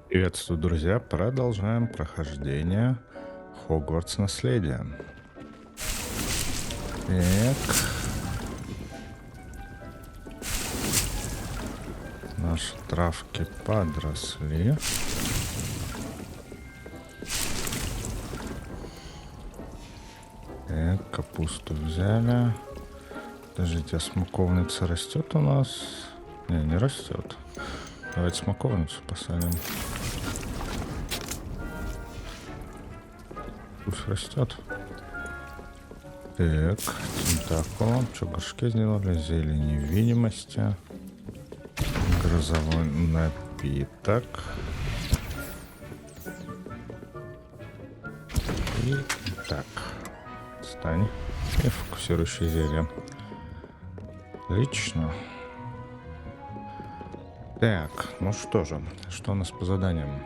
Приветствую, друзья! Продолжаем прохождение Хогвартс Наследия. Так, наши травки подросли. Так, капусту взяли. Подождите, а смоковница растет у нас? Не растет. Давайте смоковницу посадим. Пусть растет. Так, тентакулом. Что, горшки сделали? Зелень невидимости. Грозовой напиток. И так. Стань. И фокусирующее зелье. Отлично. Так, ну что же. Что у нас по заданиям?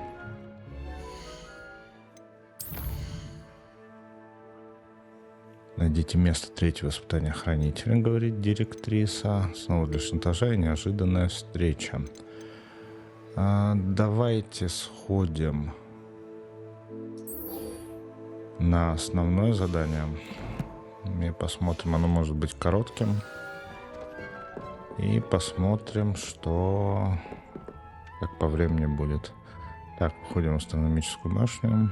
Найдите место третьего испытания хранителя, говорит директриса. Снова для шантажа и неожиданная встреча. Давайте сходим на основное задание. И посмотрим, оно может быть коротким. И посмотрим, что как по времени будет. Так, уходим в астрономическую башню.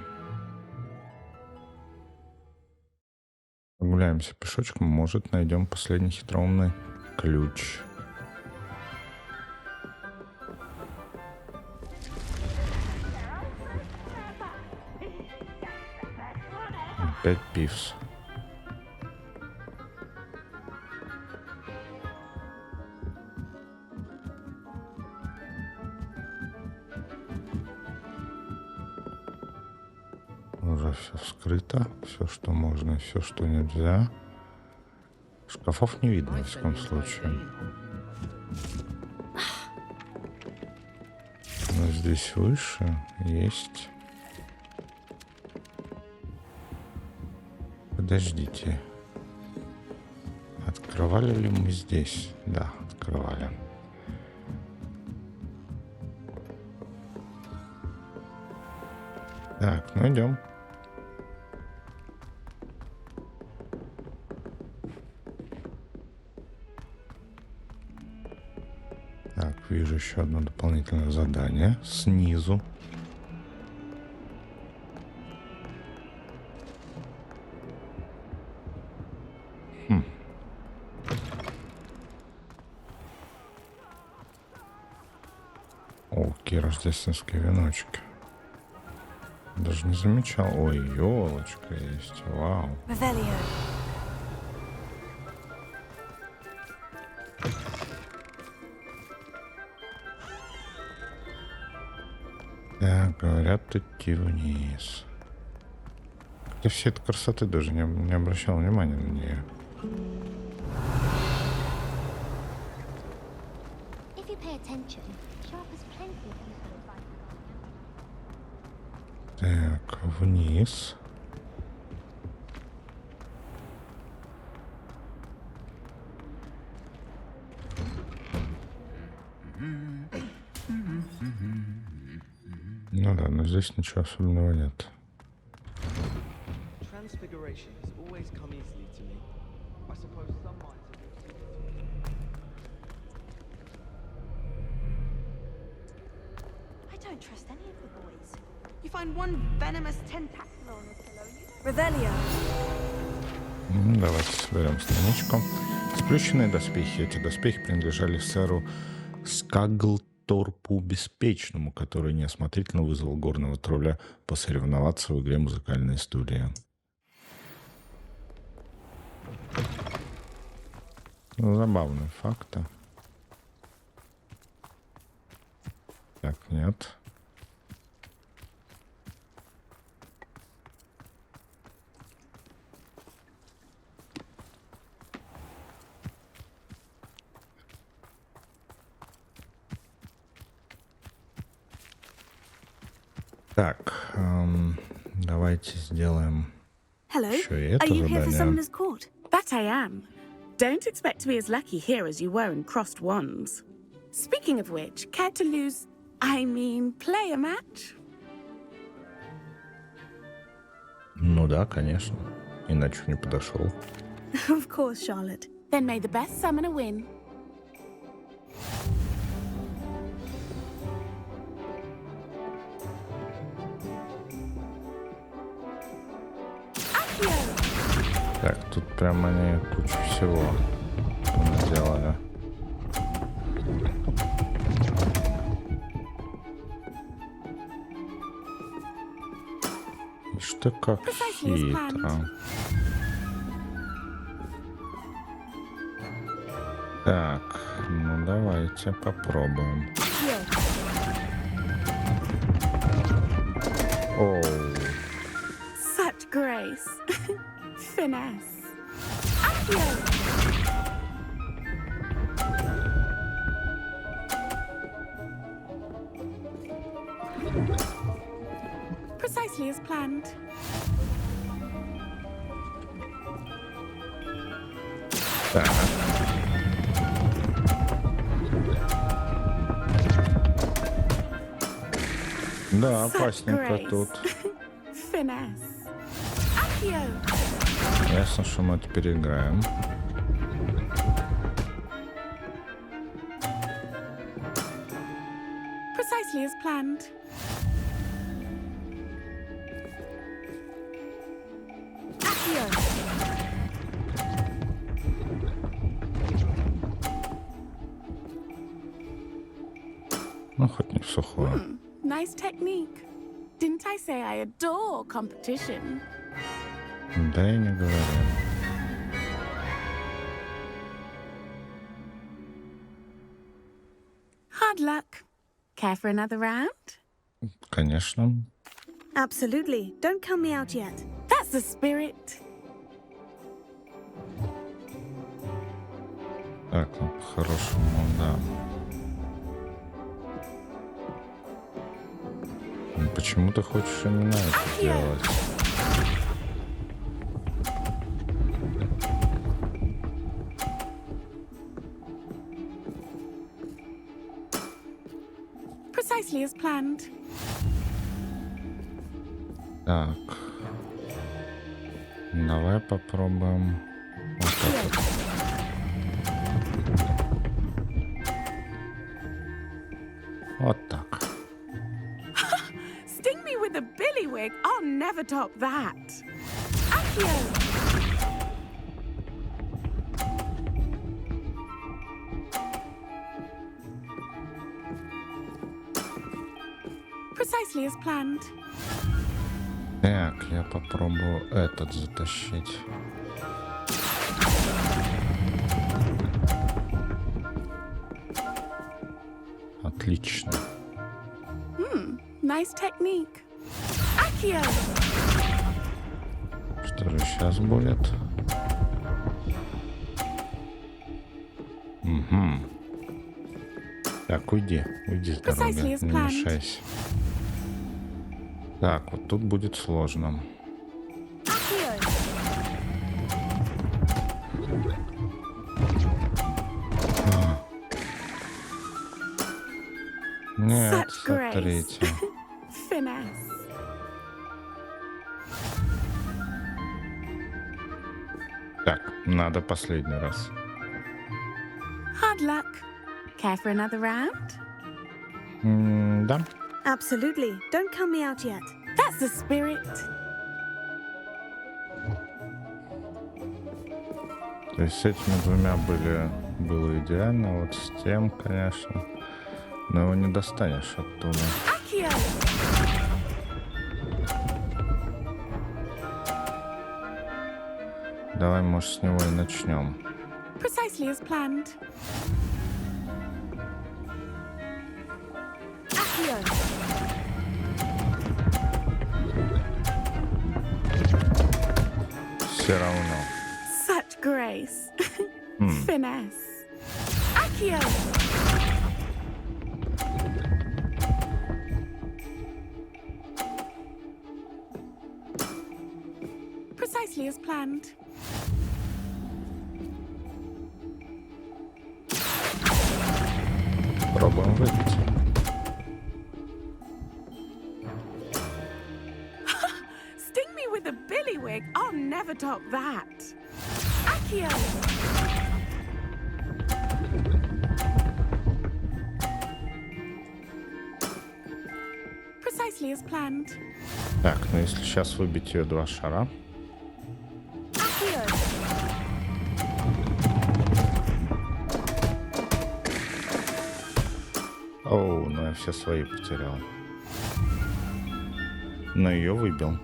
Прогуляемся пешочком, может, найдем последний хитроумный ключ. Опять пивс. Уже все вскрыто, все, что можно, и все, что нельзя. Шкафов не видно, в всяком случае. Но здесь выше есть... Подождите. Открывали ли мы здесь? Да, открывали. Так, ну идем. Так, вижу еще одно дополнительное задание снизу. О, какие рождественские веночки. Даже не замечал. Ой, елочка есть. Вау. Так, говорят, идти вниз. Хотя все этой красоты даже не обращал внимания на нее. Так, вниз. Ну да, но здесь ничего особенного нет. Давайте соберем страничку. Сплющенные доспехи. Эти доспехи принадлежали сэру Скаглторпу Беспечному, который неосмотрительно вызвал горного тролля посоревноваться в игре «Музыкальная студия». Забавный факт. Так, нет. Так, давайте сделаем еще и это задание. That I am. Don't expect to be as lucky here as you were in Crossed Wands. Speaking of which, care to lose I mean, play a match. Ну да, конечно. Иначе не подошел. Of course, Charlotte. Then may the best summoner win. Так, тут прям они кучу всего сделали. Что как хитро. Так, ну давайте попробуем. Оу. Such grace. Finesse. Precisely as planned. Так. Да, опасненько тут. Finesse. Ясно, что мы это переиграем. Precisely as planned. Ну, хоть не в сухое. Nice technique. Didn't I say I adore competition? Да и не говори. Hard luck. Care for another round? Конечно. Absolutely. Don't count me out yet. That's the spirit. Так, ну, по-хорошему, да. Ну, почему ты хочешь именно это делать? Precisely as planned. Так. Давай попробуем вот так вот. Вот так. Sting me with a billywig. I'll never top that. Accio. Precisely as planned. Так, я попробую этот затащить. Отлично. Nice technique. Accio. Что же сейчас будет? Угу. Так, уйди с дороги, не мешайся. Так, вот тут будет сложно. Нет, смотрите. Так, надо последний раз. Hard luck. Care for another round? Да. Absolutely. Don't count me out yet. That's the spirit. То есть с этими двумя было идеально, а вот с тем, конечно, но его не достанешь оттуда. Accio. Давай, может, с него и начнем. Precisely as planned. Accio. Все равно. Such grace. Finesse. Accio. Precisely as planned. Пробуем выпить. billywig, I'll never top that. Accio! Precisely as planned. Так, ну если сейчас выбить ее 2 шара. Accio! Оу, ну я все свои потерял. Но ее выбил.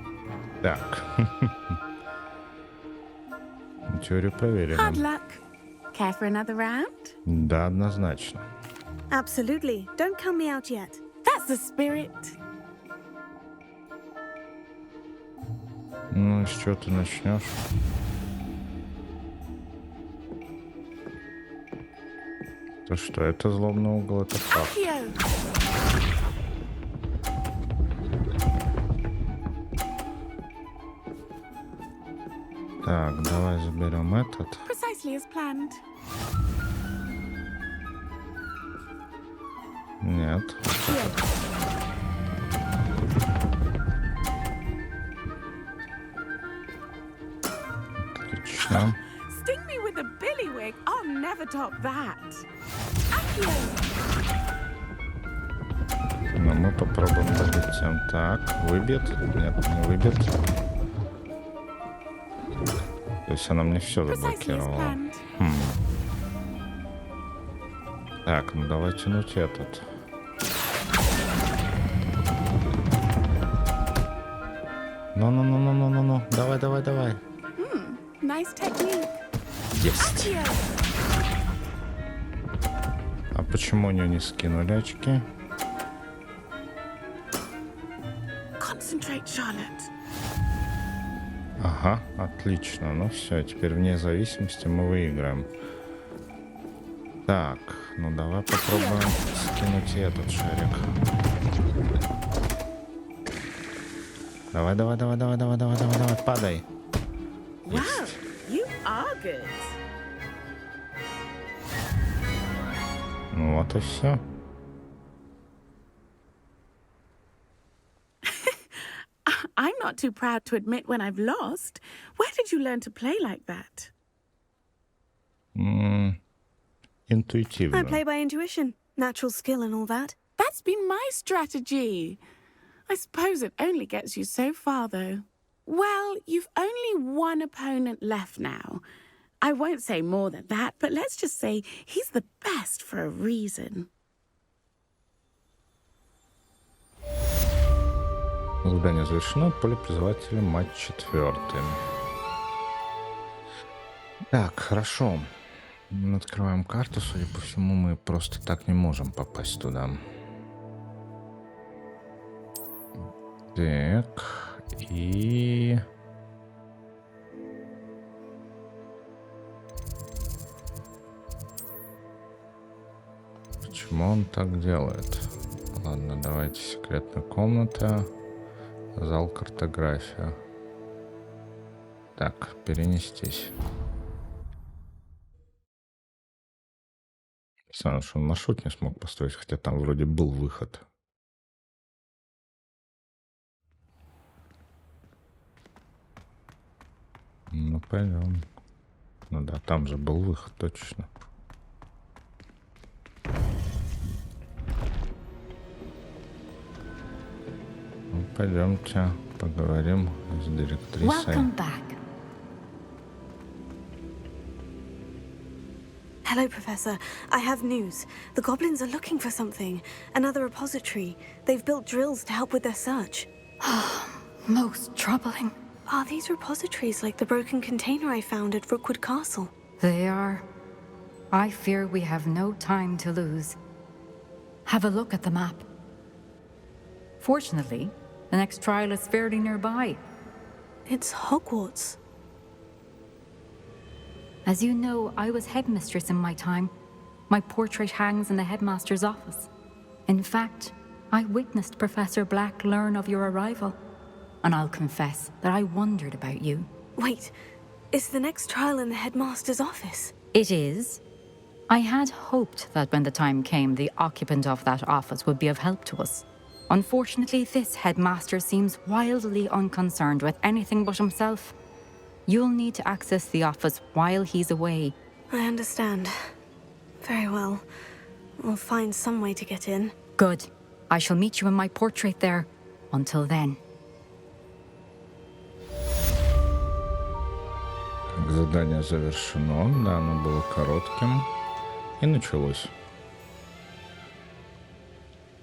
Так. Теорию проверили. Hard luck. Care for another round? Да, однозначно. Absolutely. Don't count me out yet. That's the spirit. Ну, с чего ты начнешь? То что, это злобный угол, это факт. Accio! Так, давай заберем этот. Precisely as planned. Нет. Отлично. Sting me with a billywig, I'll never top that. Accio! Но мы попробуем добить тем. Так, выбит? Нет, не выбит. То есть она мне все Precisely as заблокировала. planned. Так, ну давай тянуть этот. Ну. Давай. Nice technique. Есть. Accio! А почему у нее не скинули очки? Concentrate, Charlotte. Ага, отлично. Ну все, теперь вне зависимости мы выиграем. Так, ну давай попробуем скинуть и этот шарик. Давай, падай. Wow, you are good. Ну вот и все. I'm not too proud to admit when I've lost. Where did you learn to play like that? I Интуитивно. play by intuition, natural skill and all that. That's been my strategy. I suppose it only gets you so far, though. Well, you've only one opponent left now. I won't say more than that, but let's just say he's the best for a reason. Задание завершено. Поле призывателя, матч 4. Так, хорошо. Открываем карту. Судя по всему, мы просто так не можем попасть туда. Так, и... Почему он так делает? Ладно, давайте секретная комната. Зал картография. Так, перенестись. Странно, что он маршрут не смог построить, хотя там вроде был выход. Ну, пойдем. Ну да, там же был выход, точно. Ну, пойдемте поговорим с директрисой. Welcome back. Hello, Professor. I have news. The goblins are looking for something. Another repository. They've built drills to help with their search. Most troubling. Are these repositories like the broken container I found at Rookwood Castle? They are. I fear we have no time to lose. Have a look at the map. Fortunately, the next trial is fairly nearby. It's Hogwarts. As you know, I was headmistress in my time. My portrait hangs in the headmaster's office. In fact, I witnessed Professor Black learn of your arrival. And I'll confess that I wondered about you. Wait, is the next trial in the headmaster's office? It is. I had hoped that when the time came, the occupant of that office would be of help to us. Unfortunately, this headmaster seems wildly unconcerned with anything but himself. You'll need to access the office while he's away. I understand. Very well. We'll find some way to get in. Good. I shall meet you in my portrait there. Until then. Задание завершено, да, оно было коротким. И началось.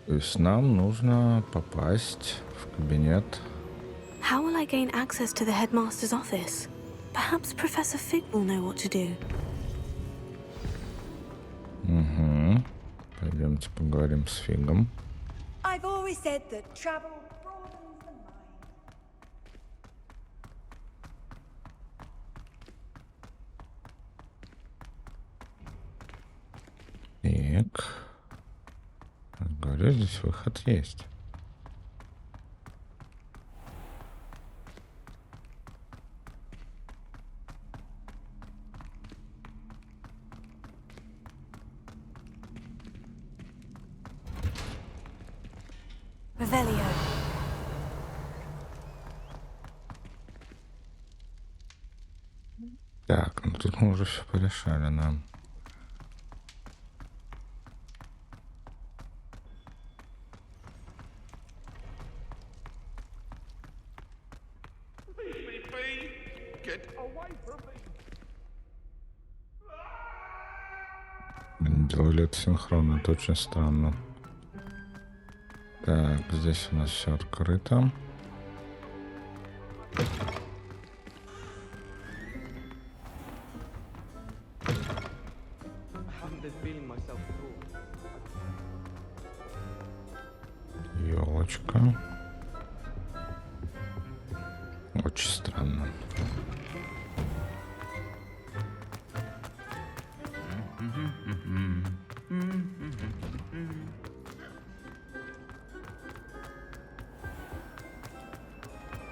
То есть нам нужно попасть в кабинет. How will I gain access to the headmaster's office? Perhaps Professor Fig will know what to do. Угу. Пойдемте поговорим с Фигом. I've always said that travel broadens the mind. Так. Говорю, здесь выход есть. Revelio. Так, ну тут мы уже все порешали, да. Делали это синхронно, это очень странно. Так, здесь у нас все открыто. Елочка. Очень странно.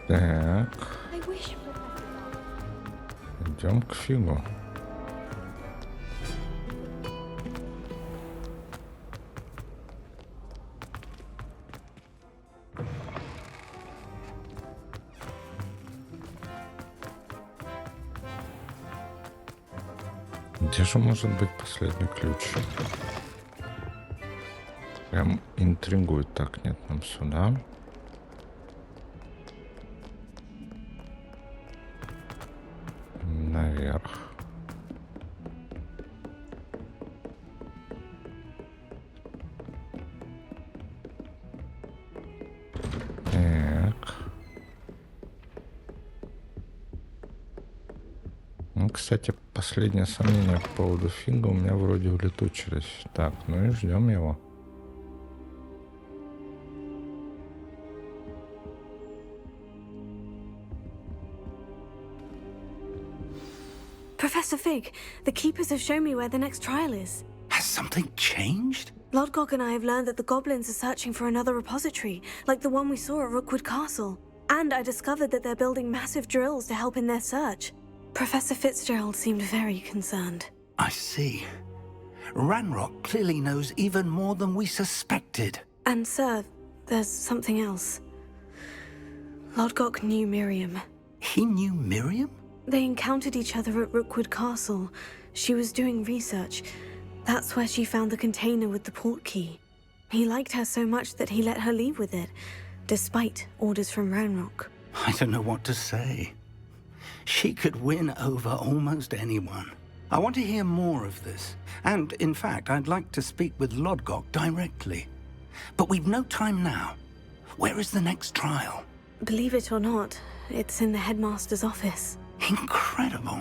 Так. Идем к Фигу. Где же может быть последний ключ? Прям интригует. Так, нет, нам сюда. Наверх. Так. Ну, кстати, последние сомнения по поводу Фига у меня вроде улетучились. Так, ну и ждем его. Professor Fig, the keepers have shown me where the next trial is. Has something changed? Lodgok and I have learned that the goblins are searching for another repository, like the one we saw at Rookwood Castle. And I discovered that they're building massive drills to help in their search. Professor Fitzgerald seemed very concerned. I see. Ranrock clearly knows even more than we suspected. And sir, there's something else. Lodgok knew Miriam. He knew Miriam? They encountered each other at Rookwood Castle. She was doing research. That's where she found the container with the port key. He liked her so much that he let her leave with it, despite orders from Ranrock. I don't know what to say. She could win over almost anyone. I want to hear more of this. And, in fact, I'd like to speak with Lodgok directly. But we've no time now. Where is the next trial? Believe it or not, it's in the headmaster's office. Incredible.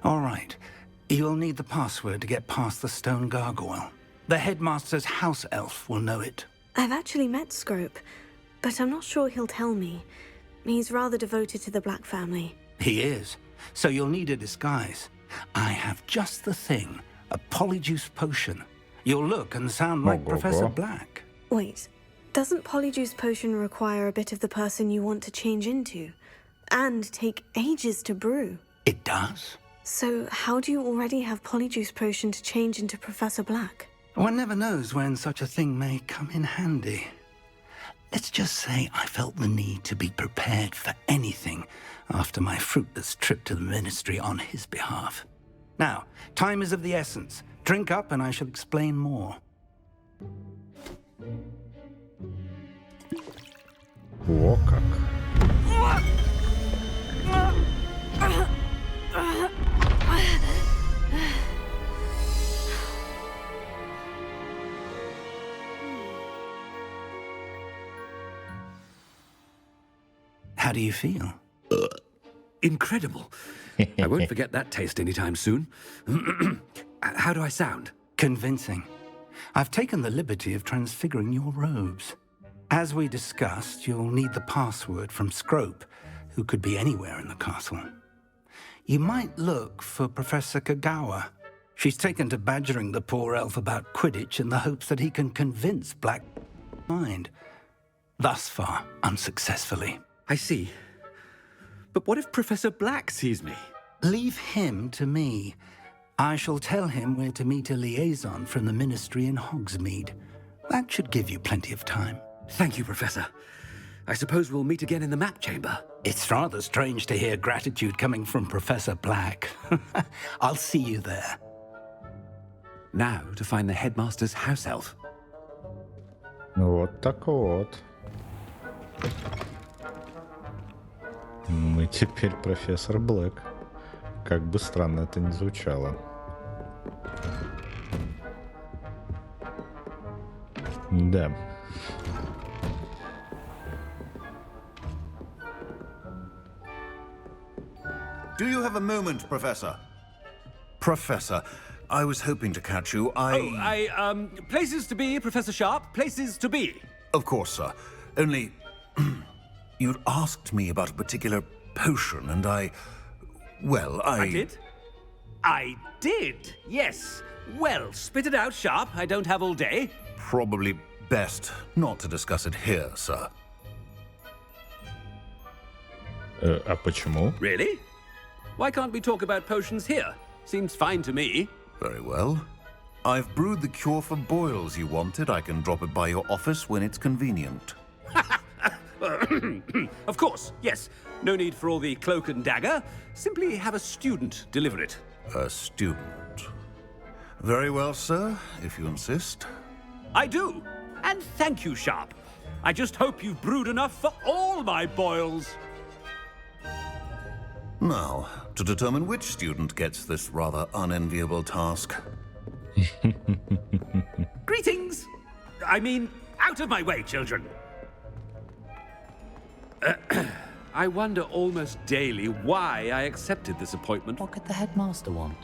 All right. You'll need the password to get past the stone gargoyle. The headmaster's house elf will know it. I've actually met Scrope, but I'm not sure he'll tell me. He's rather devoted to the Black family. He is. So you'll need a disguise. I have just the thing. A polyjuice potion. You'll look and sound like Professor Black. Wait, doesn't Polyjuice Potion require a bit of the person you want to change into? And take ages to brew? It does. So how do you already have Polyjuice Potion to change into Professor Black? One never knows when such a thing may come in handy. Let's just say I felt the need to be prepared for anything after my fruitless trip to the ministry on his behalf. Now, time is of the essence. Drink up and I shall explain more. О, как. How do you feel? Incredible. I won't forget that taste anytime soon. How do I sound? Convincing. I've taken the liberty of transfiguring your robes. As we discussed, you'll need the password from Scrope, who could be anywhere in the castle. You might look for Professor Kagawa. She's taken to badgering the poor elf about Quidditch in the hopes that he can convince Black mind. Thus far, unsuccessfully. I see. But what if Professor Black sees me? Leave him to me. I shall tell him where to meet a liaison from the ministry in Hogsmeade. That should give you plenty of time. Thank you, Professor. I suppose we'll meet again in the map chamber. It's rather strange to hear gratitude coming from Professor Black. I'll see you there. Now to find the headmaster's house elf. Вот так вот. Мы теперь профессор Блэк. Как бы странно это ни звучало. Да. Do you have a moment, Professor? Professor, I was hoping to catch you. Places to be, Professor Sharp. Places to be. Of course, sir. Only... you'd asked me about a particular potion, and well, I did? I did, yes. Well, spit it out, Sharp. I don't have all day. Probably best not to discuss it here, sir. А почему? Really? Why can't we talk about potions here? Seems fine to me. Very well. I've brewed the cure for boils you wanted. I can drop it by your office when it's convenient. Of course, yes. No need for all the cloak and dagger. Simply have a student deliver it. A student. Very well, sir, if you insist. I do. And thank you, Sharp. I just hope you've brewed enough for all my boils. Now, to determine which student gets this rather unenviable task. Greetings! I mean, out of my way, children. I wonder almost daily why I accepted this appointment. What could the headmaster want?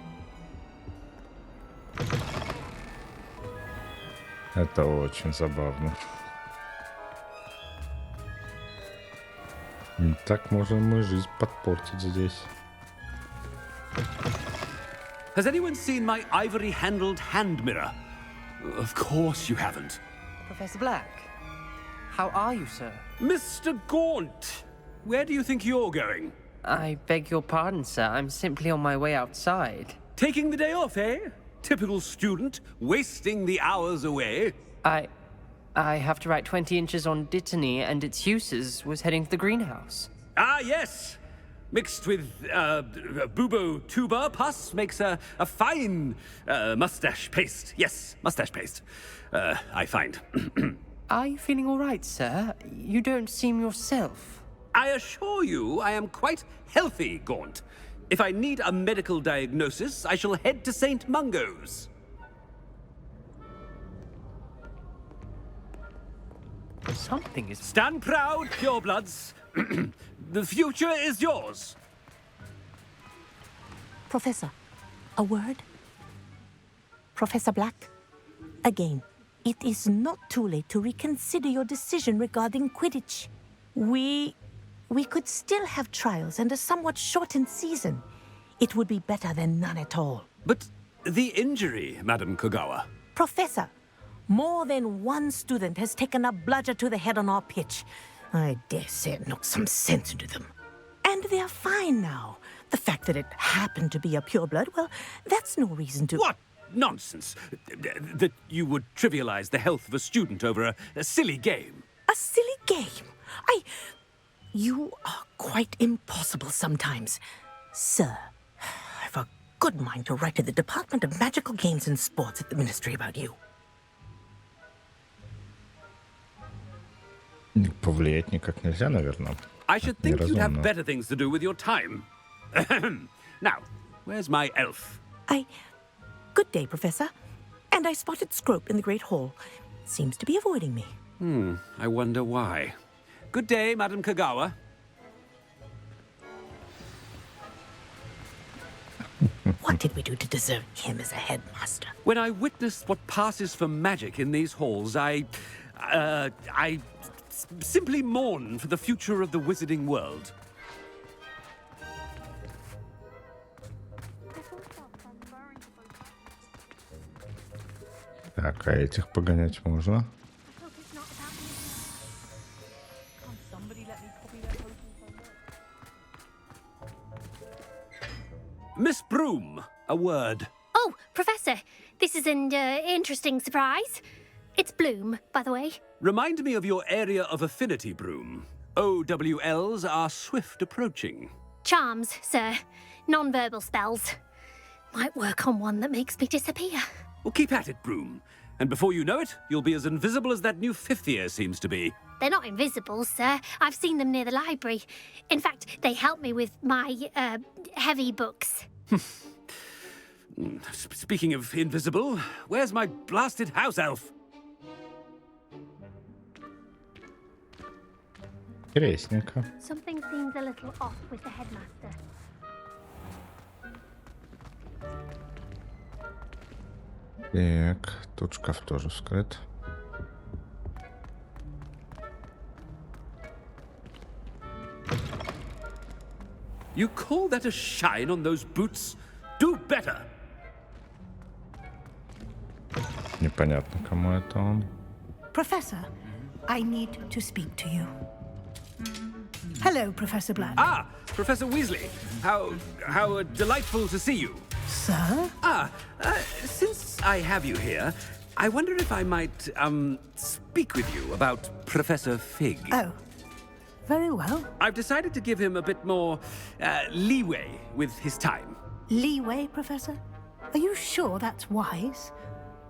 Это очень забавно. Так можем мы жизнь подпортить здесь. Has anyone seen my ivory-handled hand mirror? Of course you haven't. Professor Black, how are you, sir? Mr. Gaunt, where do you think you're going? I beg your pardon, sir. I'm simply on my way outside. Taking the day off, eh? Typical student, wasting the hours away. I have to write 20 inches on Dittany and its uses. Was heading to the greenhouse. Ah, yes. Mixed with bubo tuber pus makes a fine mustache paste. Yes, mustache paste. I find. Are you feeling all right, sir? You don't seem yourself. I assure you I am quite healthy, Gaunt. If I need a medical diagnosis, I shall head to St. Mungo's. Something is... Stand proud, purebloods. The future is yours. Professor, a word? Professor Black, again, it is not too late to reconsider your decision regarding Quidditch. We could still have trials and a somewhat shortened season. It would be better than none at all. But the injury, Madam Kogawa. Professor, more than one student has taken a bludger to the head on our pitch. I dare say it knocked some sense into them. And they're fine now. The fact that it happened to be a pureblood, well, that's no reason to... What nonsense! That you would trivialize the health of a student over a silly game. A silly game. You are quite impossible sometimes. Sir, I've a good mind to write to the Department of Magical Games and Sports at the Ministry about you. Повлиять никак нельзя, наверное. I should think you'd have Неразумно. better things to do with your time. Now, where's my elf? Good day, Professor. And I spotted Scrope in the Great Hall. Seems to be avoiding me. I wonder why. Good day, Madam Kagawa. What did we do to deserve him as a headmaster? When I witnessed what passes for magic in these halls, I simply mourn for the future of the wizarding world. Так, а этих погонять можно? Miss Broom, a word. Oh, Professor, this is an interesting surprise. It's Bloom, by the way. Remind me of your area of affinity, Broom. OWLs are swift approaching. Charms, sir. Non-verbal spells. Might work on one that makes me disappear. Well, keep at it, Broom. And before you know it, you'll be as invisible as that new fifth year seems to be. They're not invisible, sir. I've seen them near the library. In fact, they help me with my, heavy books. Speaking of invisible, where's my blasted house elf? Интересненько. Something seems a little off with the headmaster. Так, тут шкаф тоже скрыт. You call that a shine on those boots? Do better! Непонятно, кому это он. Professor, I need to speak to you. Hello, Professor Black. Ah, Professor Weasley. How delightful to see you. Sir? Since I have you here, I wonder if I might, speak with you about Professor Fig. Oh, very well. I've decided to give him a bit more, leeway with his time. Leeway, Professor? Are you sure that's wise?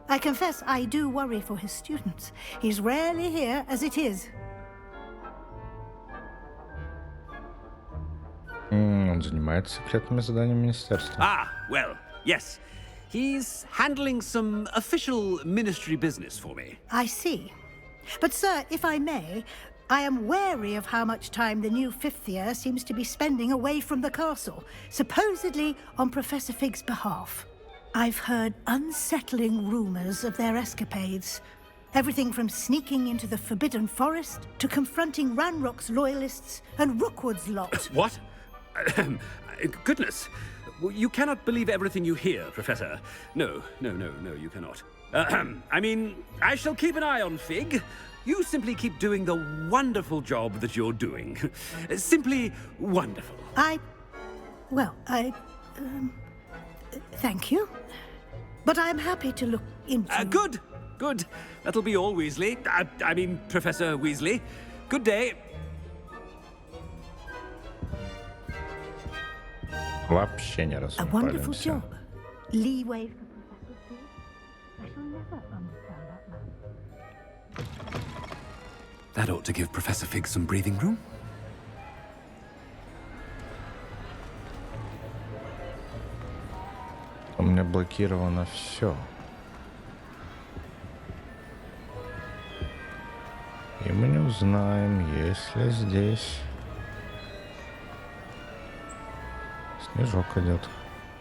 I confess I do worry for his students. He's rarely here as it is. Он занимается секретными заданиями министерства. Ah, well, yes. He's handling some official ministry business for me. I see. But, sir, if I may, I am wary of how much time the new fifth year seems to be spending away from the castle, supposedly on Professor Fig's behalf. I've heard unsettling rumors of their escapades. Everything from sneaking into the Forbidden Forest to confronting Ranrock's loyalists and Rookwood's lot. What? Goodness. You cannot believe everything you hear, Professor. No, you cannot. I mean, I shall keep an eye on Fig. You simply keep doing the wonderful job that you're doing. Simply wonderful. Thank you. But I'm happy to look into... Good. That'll be all, Weasley. I mean, Professor Weasley. Good day. Вообще не A wonderful распалимся. job. Leeway for Professor Fig. I shall never understand that man. That ought to give Professor Fig some breathing room. У меня блокировано все. И мы не узнаем, есть ли здесь... Снежок идет.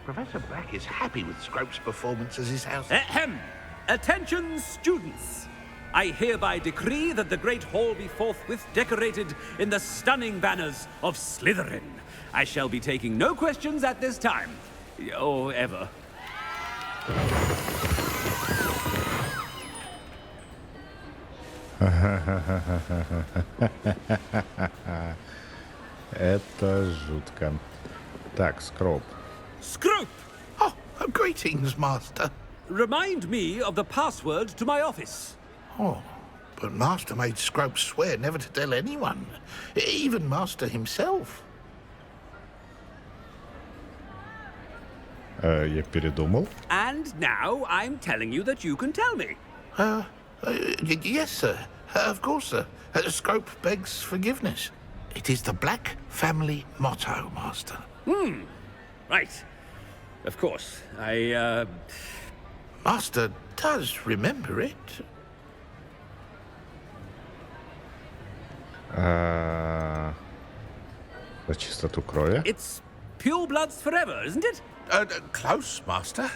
Professor Black is happy with Scrope's performance as his house. Ahem! Attention, students! I hereby decree that the Great Hall be forthwith decorated in the stunning banners of Slytherin. I shall be taking no questions at this time. Or ever. Это жутко. Так, Скроуп. Scrope! Oh, greetings, Master. Remind me of the password to my office. Oh, But Master made Scrope swear never to tell anyone, even Master himself. Я передумал. And now I'm telling you that you can tell me. Yes, sir. Of course, sir. Scrope begs forgiveness. It is the Black family motto, Master. Right. Of course. Master does remember it. За чистоту крови. It's pure bloods forever, isn't it? Close, Master.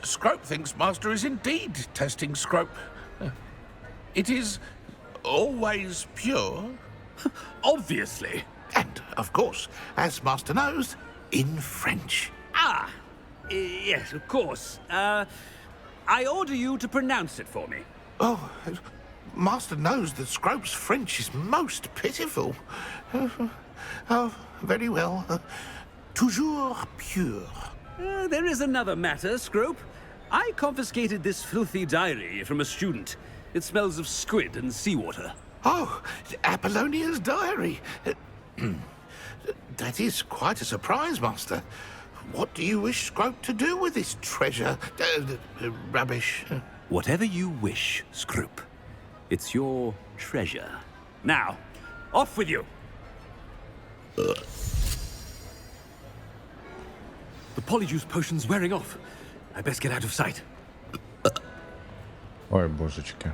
Scrope thinks Master is indeed testing Scrope. It is always pure. Obviously. And, of course, as Master knows, in French. Yes, of course. I order you to pronounce it for me. Oh, Master knows that Scrope's French is most pitiful. Oh, very well. Toujours pure. There is another matter, Scrope. I confiscated this filthy diary from a student. It smells of squid and seawater. Oh, Apollonia's diary. That is quite a surprise, Master. What do you wish Scrope to do with this treasure? Rubbish. Whatever you wish, Scrope. It's your treasure. Now, off with you. The polyjuice potion's wearing off. I best get out of sight. Ой, божечки.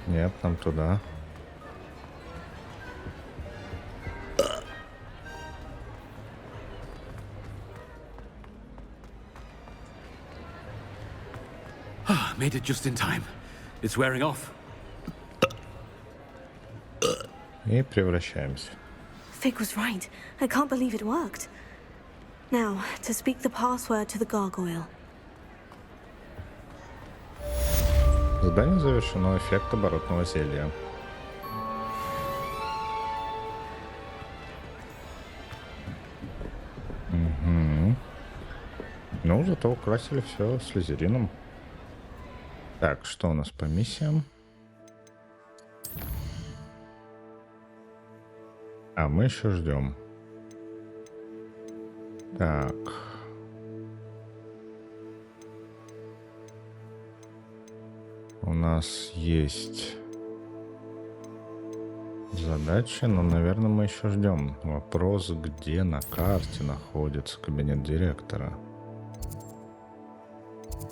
Нет, нам туда. Made it just in time. It's wearing off. И превращаемся. Fig was right. I can't believe it worked. Now, to speak the password to the gargoyle. Задание завершено. Эффект оборотного зелья. Угу. Ну, зато украсили все слизерином. Так, что у нас по миссиям? А мы еще ждем. Так. У нас есть задачи, но, наверное, мы еще ждем. Вопрос, где на карте находится кабинет директора.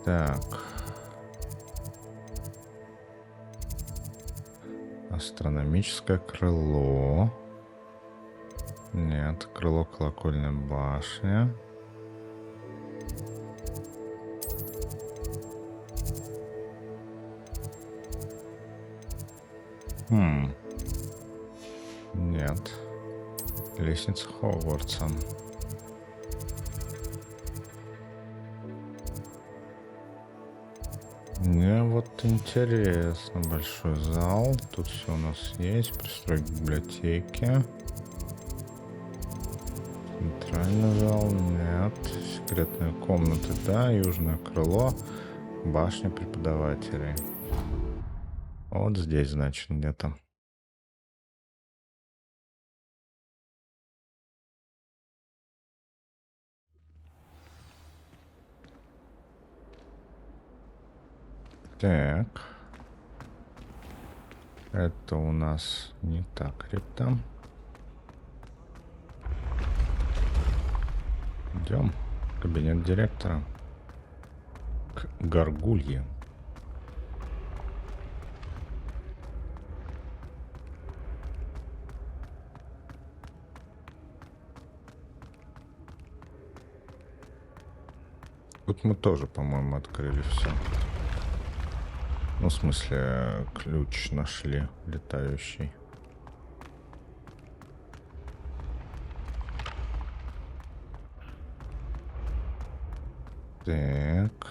Так. Астрономическое крыло. Нет, крыло колокольной башни. Нет. Лестница Хогвартса. Мне вот интересно. Большой зал. Тут все у нас есть. Пристройки библиотеки. Центральный зал. Нет. Секретные комнаты. Да. Южное крыло. Башня преподавателей. Вот здесь, значит, где-то. Так. Это у нас не так, крипта. Идем в кабинет директора. К горгулье. Тут мы тоже, по-моему, открыли все. Ну, в смысле, ключ нашли летающий. Так.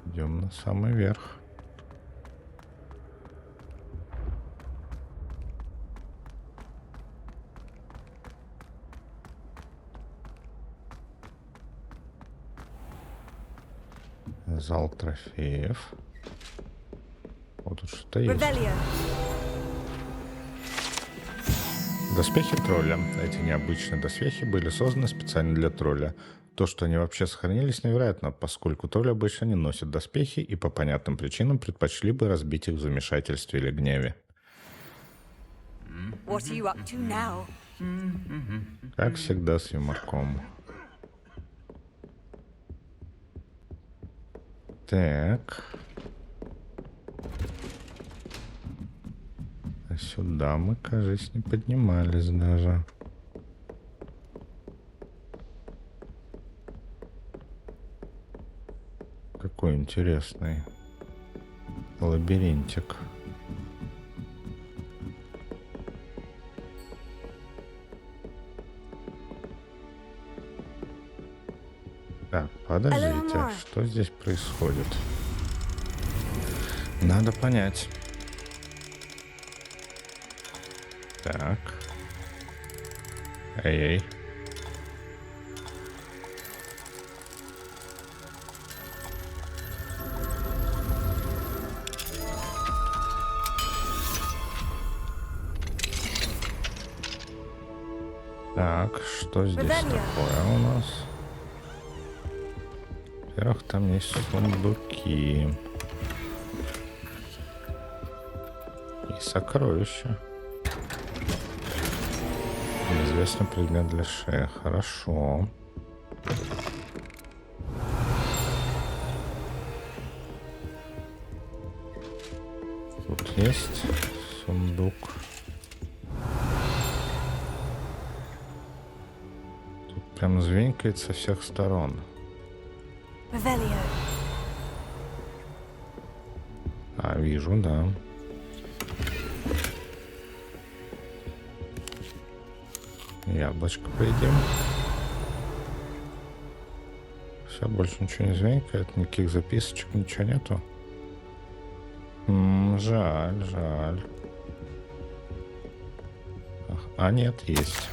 Идем на самый верх. Зал трофеев. Вот тут что-то есть. Доспехи тролля. Эти необычные доспехи были созданы специально для тролля. То, что они вообще сохранились, невероятно, поскольку тролли обычно не носят доспехи и по понятным причинам предпочли бы разбить их в замешательстве или гневе. Как всегда с юморком. Так. А сюда мы, кажется, не поднимались даже. Какой интересный лабиринтик. Так, подождите, что здесь происходит? Надо понять. Так. Эй-эй. Так, что здесь такое у нас? Во-первых, там есть сундуки. И сокровища. Неизвестный предмет для шеи. Хорошо. Тут есть сундук. Тут прям звенькает со всех сторон. А, вижу, да. Яблочко поедим. Все, больше ничего не звенькает, никаких записочек, ничего нету. Жаль, жаль. А нет, есть.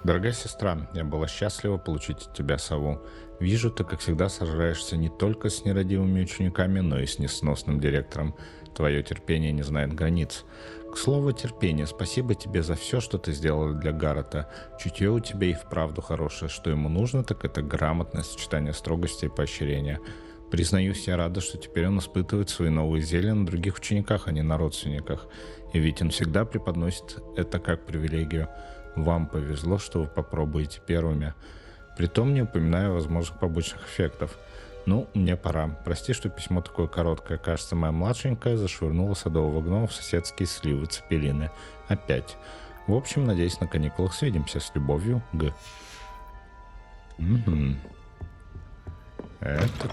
Дорогая сестра, я была счастлива получить от тебя сову. Вижу, ты, как всегда, сражаешься не только с нерадивыми учениками, но и с несносным директором. Твое терпение не знает границ. К слову, терпение. Спасибо тебе за все, что ты сделала для Гаррета. Чутье у тебя и вправду хорошее. Что ему нужно, так это грамотное сочетание строгости и поощрения. Признаюсь, я рада, что теперь он испытывает свои новые зелья на других учениках, а не на родственниках. И ведь он всегда преподносит это как привилегию. Вам повезло, что вы попробуете первыми. Притом не упоминаю возможных побочных эффектов. Ну, мне пора. Прости, что письмо такое короткое. Кажется, моя младшенькая зашвырнула садового гнома в соседские сливы цепелины. Опять. В общем, надеюсь, на каникулах свидимся. С любовью, Г. Угу. Это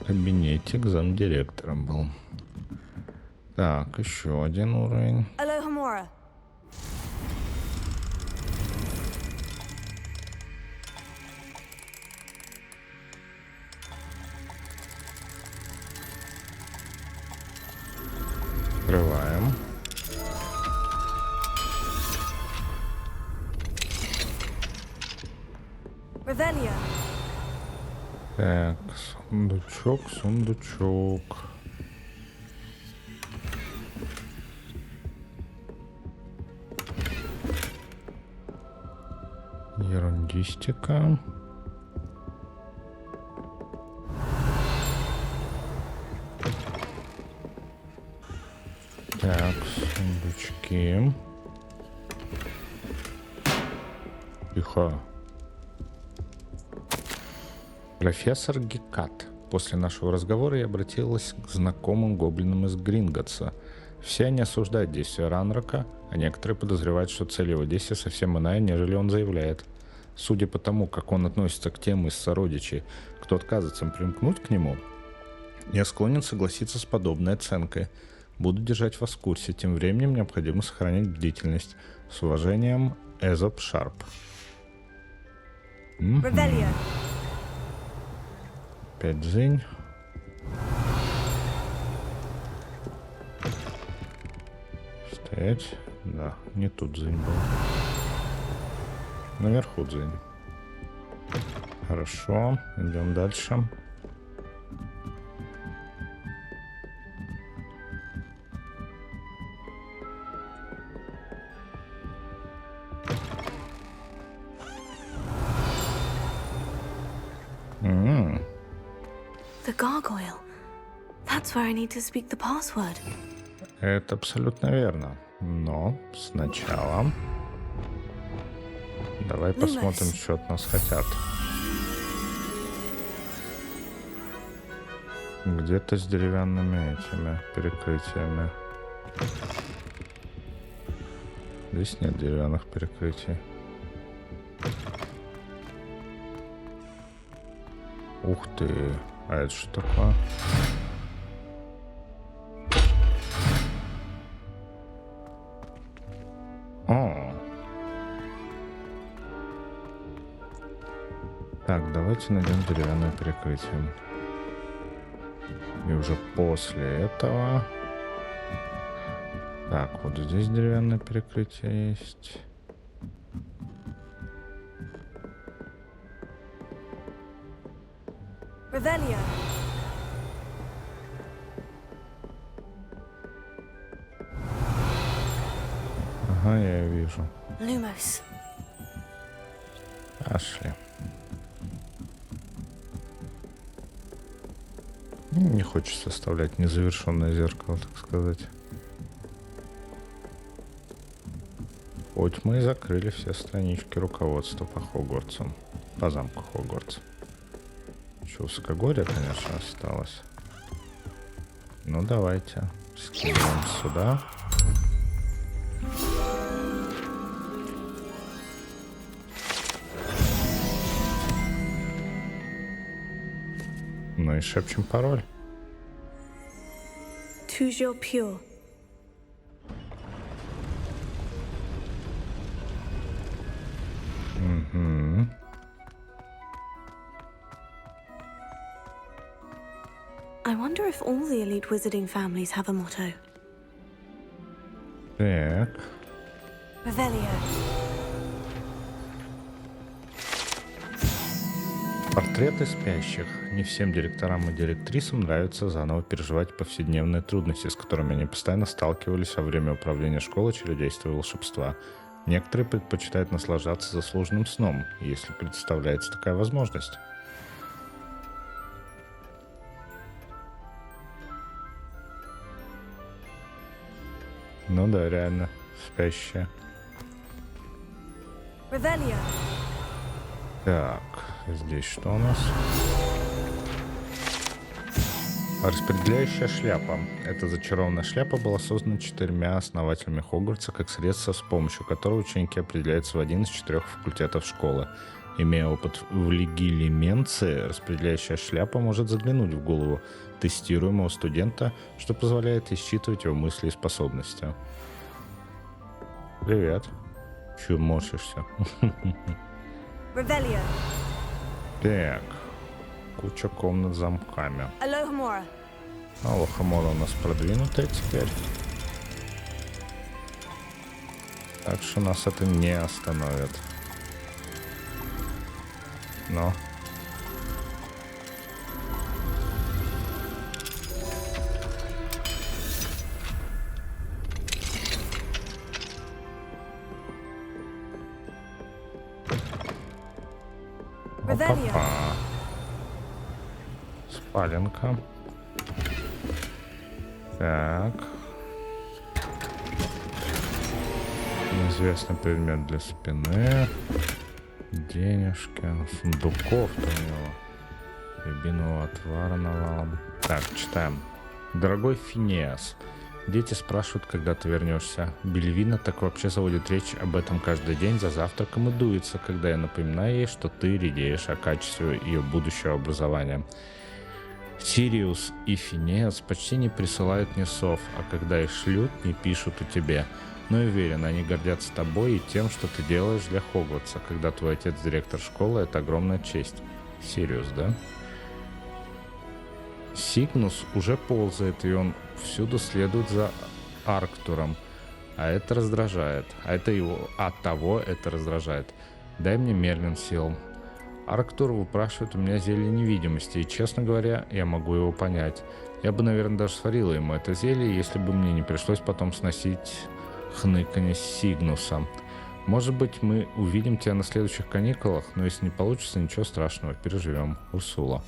кабинетик замдиректором был. Так, еще один уровень. Открываем. Так, сундучок, сундучок. Ерундистика. Так, сундучки. Тихо. Профессор Гекат. После нашего разговора я обратилась к знакомым гоблинам из Гринготса. Все они осуждают действия Ранрока, а некоторые подозревают, что цель его действия совсем иная, нежели он заявляет. Судя по тому, как он относится к тем из сородичей, кто отказывается примкнуть к нему, я склонен согласиться с подобной оценкой. Буду держать вас в курсе. Тем временем необходимо сохранять бдительность. С уважением, Эзоп Шарп. Опять дзынь. Стоять. Да, не тут дзынь был. Наверху дзынь. Хорошо, идем дальше. The gargoyle. That's where I need to speak the password. Это абсолютно верно. Но сначала давай посмотрим, что от нас хотят. Где-то с деревянными этими перекрытиями. Здесь нет деревянных перекрытий. Ух ты! А это что такое? О! Так, давайте найдем деревянное перекрытие. И уже после этого... Так, вот здесь деревянное перекрытие есть. Revelio. Ага, я ее вижу. Lumos. Пошли. Не хочется оставлять незавершенное зеркало, так сказать. Хоть мы и закрыли все странички руководства по Хогвартсу. По замку Хогвартс. Еще высокогорье, конечно, осталось. Ну, давайте. Скидываем сюда. Ну и шепчем пароль. Toujours pure. Угу. I wonder if all the elite wizarding families have a motto. Так. Revelio. Портреты спящих. Не всем директорам и директрисам нравится заново переживать повседневные трудности, с которыми они постоянно сталкивались во время управления школой чародейства и волшебства. Некоторые предпочитают наслаждаться заслуженным сном, если представляется такая возможность. Ну да, реально, спящая. Revelio. Так, здесь что у нас? Распределяющая шляпа. Эта зачарованная шляпа была создана 4 основателями Хогвартса как средство, с помощью которого ученики определяются в один из 4 факультетов школы. Имея опыт в легилименции, распределяющая шляпа может заглянуть в голову тестируемого студента, что позволяет исчитывать его мысли и способности. Привет. Чего морщишься? Revelio. Так. Куча комнат с замками. Alohomora. Аlohomora у нас продвинутая теперь. Так что нас это не остановит. Но. Опа-па. Спаленка. Так. Неизвестный предмет для спины. Денежки. Сундуков-то у него. Рябинового отвара навалом. Так, читаем. Дорогой Финиас, дети спрашивают, когда ты вернешься. Бельвина так вообще заводит речь об этом каждый день за завтраком и дуется, когда я напоминаю ей, что ты редеешь о качестве ее будущего образования. Сириус и Финиас почти не присылают мне сов, а когда их шлют, не пишут о тебе. Но уверен, они гордятся тобой и тем, что ты делаешь для Хогвартса. Когда твой отец директор школы, это огромная честь. Сириус, да? Сигнус уже ползает, и он всюду следует за Арктуром. А это раздражает. Того это раздражает. Дай мне Мерлин сил. Арктур выпрашивает у меня зелье невидимости, и, честно говоря, я могу его понять. Я бы, наверное, даже сварила ему это зелье, если бы мне не пришлось потом сносить хныканье Сигнуса. Может быть, мы увидим тебя на следующих каникулах, но если не получится, ничего страшного, переживем. Урсула.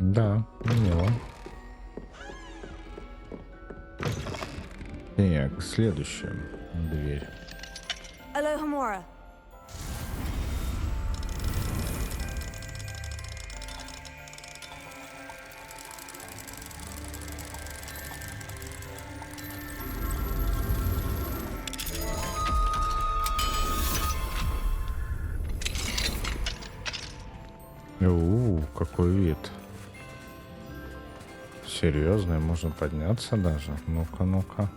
Да, мило. Так, следующая дверь. Alohomora. Какой вид. Серьезный, можно подняться даже. Ну-ка, ну-ка.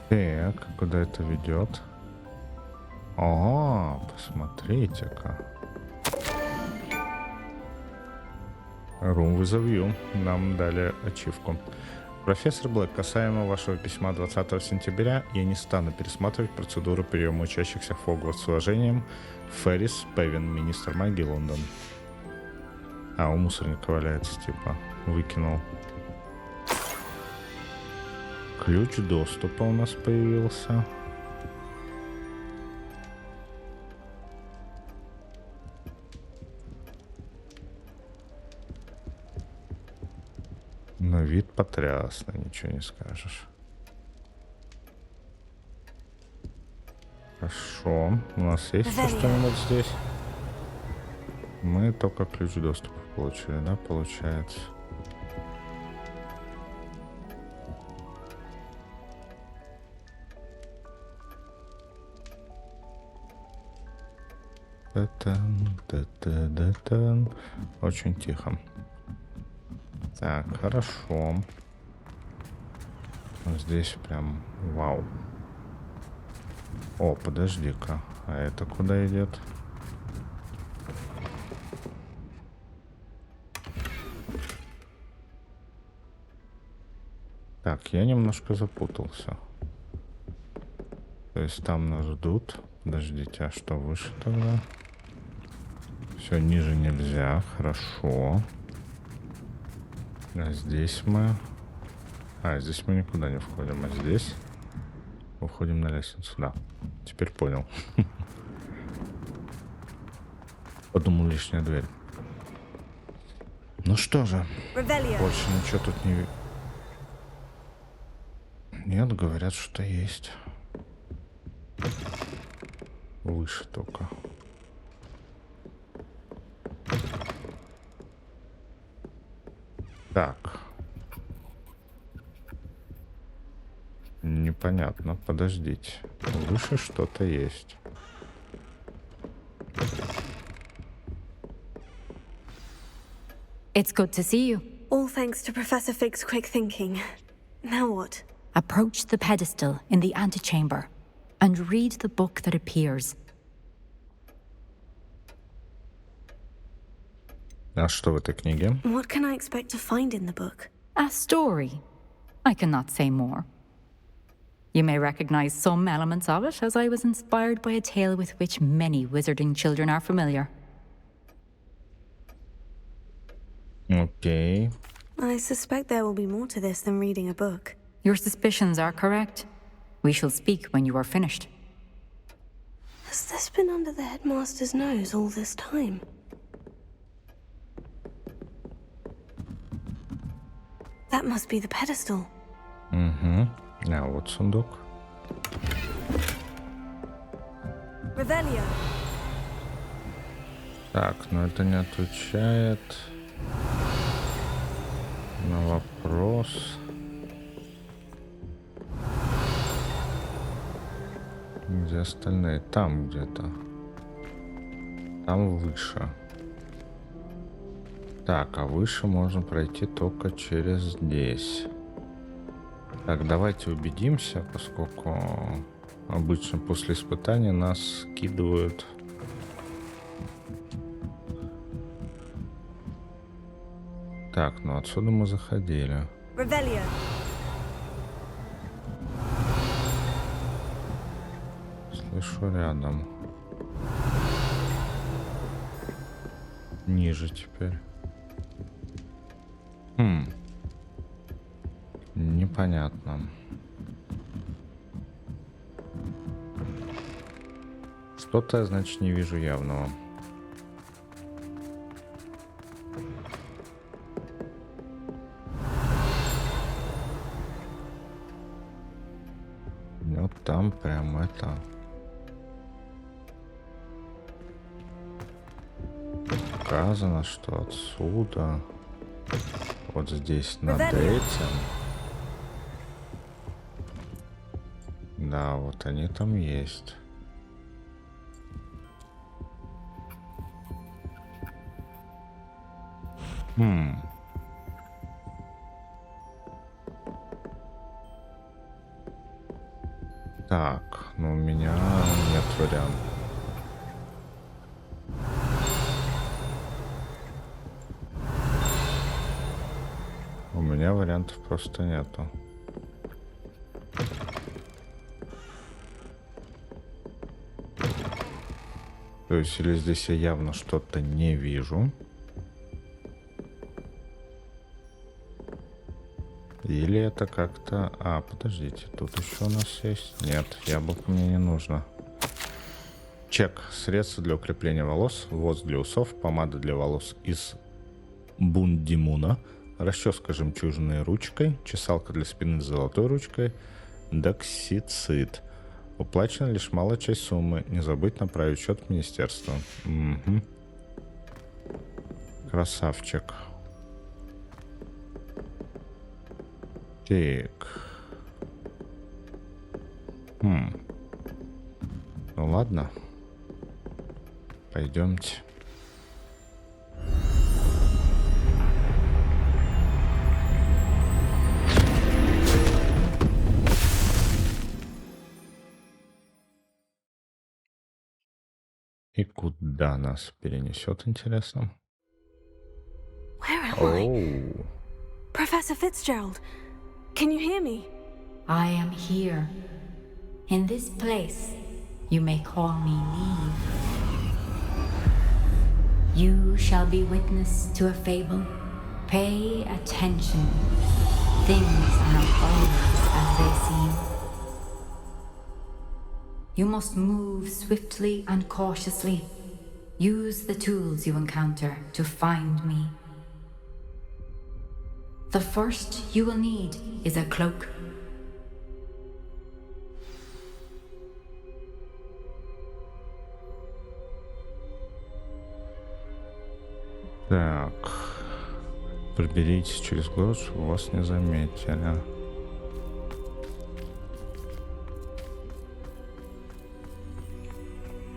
Так, куда это ведет? О, посмотрите-ка. Room with a view. Нам дали ачивку. Профессор Блэк, касаемо вашего письма 20 сентября, я не стану пересматривать процедуру приема учащихся в Хогвартс с уважением. Феррис Певин, министр магии, Лондон. А, у мусорника валяется, типа. Выкинул. Ключ доступа у нас появился. Но вид потрясный, ничего не скажешь. Хорошо. У нас есть что-нибудь здесь? Мы только ключ доступа получили, да, получается? Очень тихо. Так, хорошо. Здесь прям вау. О, подожди-ка. А это куда идет? Так, я немножко запутался. То есть там нас ждут. Подождите, а что выше тогда? Все, ниже нельзя. Хорошо. А здесь мы... А, здесь мы никуда не входим. А здесь уходим на лестницу. Да, теперь понял. Подумал, лишняя дверь. Ну что же. Больше ничего тут не... Нет, говорят, что есть. Выше только. Так. Непонятно. Подождите. Выше что-то есть. It's good to see you. All thanks to Professor Fig's quick thinking. Now what? Approach the pedestal in the antechamber and read the book that appears. А что в этой книге? What can I expect to find in the book? A story. I cannot say more. You may recognize some elements of it, as I was inspired by a tale with which many wizarding children are familiar. Okay. I suspect there will be more to this than reading a book. Your suspicions are correct. We shall speak when you are finished. Has this been under the headmaster's nose all this time? That must be the pedestal. Угу. А вот сундук. Revelio. Так, но это не отвечает на вопрос. Где остальные? Там где-то. Там выше. Так, а выше можно пройти только через здесь. Так, давайте убедимся, поскольку обычно после испытания нас скидывают. Так, ну отсюда мы заходили. Revelio. Слышу рядом. ниже теперь. Непонятно. Что-то я, значит, не вижу явного. Вот там прям это... Показано, что отсюда... Вот здесь над этим... Да, вот они там есть. Так, ну у меня нет вариантов. У меня вариантов просто нету. То есть, или здесь я явно что-то не вижу. Или это как-то... А, подождите, тут еще у нас есть... Нет, яблоко мне не нужно. Чек. Средства для укрепления волос, воск для усов, помада для волос из бундимуна, расческа жемчужной ручкой, чесалка для спины с золотой ручкой, доксицид. Уплачена лишь малая часть суммы. Не забыть направить счет в министерство. Угу. Красавчик. Так. Ну ладно. Пойдемте. И куда нас перенесет, интересно? Where am I? Professor Fitzgerald, can you hear me? I am here. In this place, you may call me Neve. You shall be witness to a fable. Pay attention. Things are not always as they seem. You must move swiftly and cautiously. Use the tools you encounter to find me. The first you will need is a cloak. Так. Проберитесь через город, чтобы вас не заметили.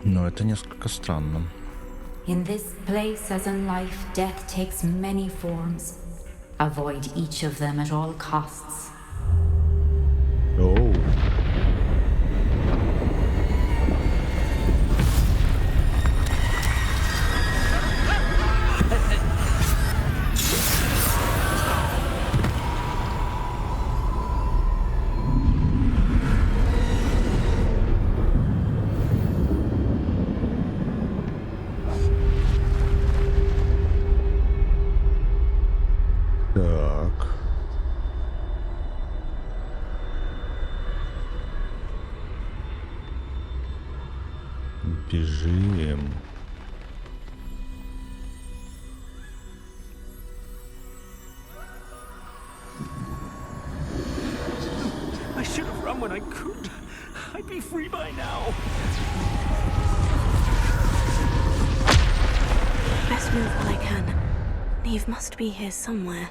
Но это несколько странно. In this place, as in life, death takes many forms. Avoid each of them at all costs. Oh. Так. Бежим. I should have run when I could. I'd be free by now. Best move while I can. Neve must be here somewhere.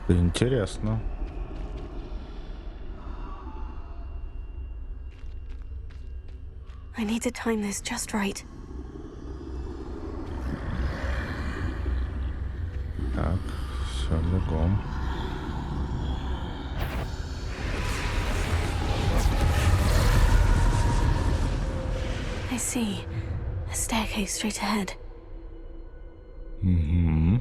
Интересно. I need to time this just right. Так, все бегом. I see. A staircase straight ahead. Угу.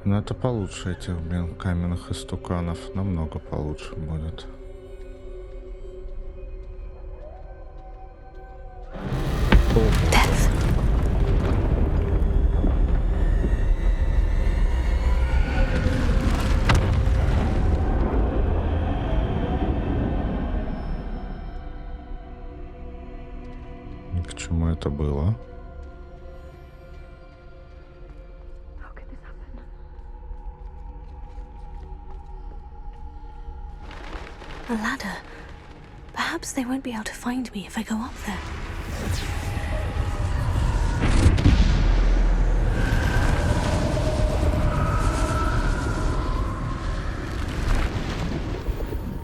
Ну это получше этих, блин, каменных истуканов. Намного получше будет. это было? A ladder. Perhaps they won't be able to find me if I go up there.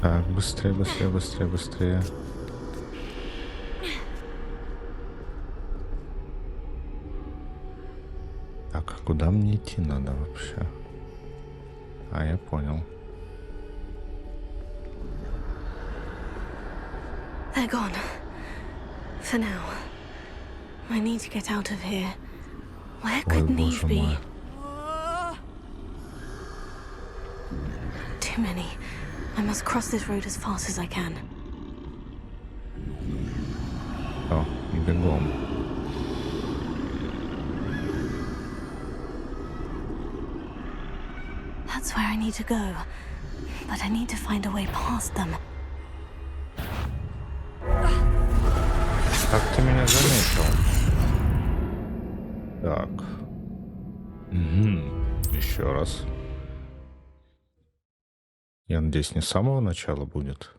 Так, быстрее, быстрее, быстрее, быстрее. Так, а куда мне идти надо вообще? А, я понял. They're gone. For now. I need to get out of here. Where could Neve be? Too many. I must cross this road as fast as I can. О, бегом. That's where I need to go. But I need to find a way past them. Как ты меня заметил? Так. Угу. Еще раз. Я надеюсь, не с самого начала будет.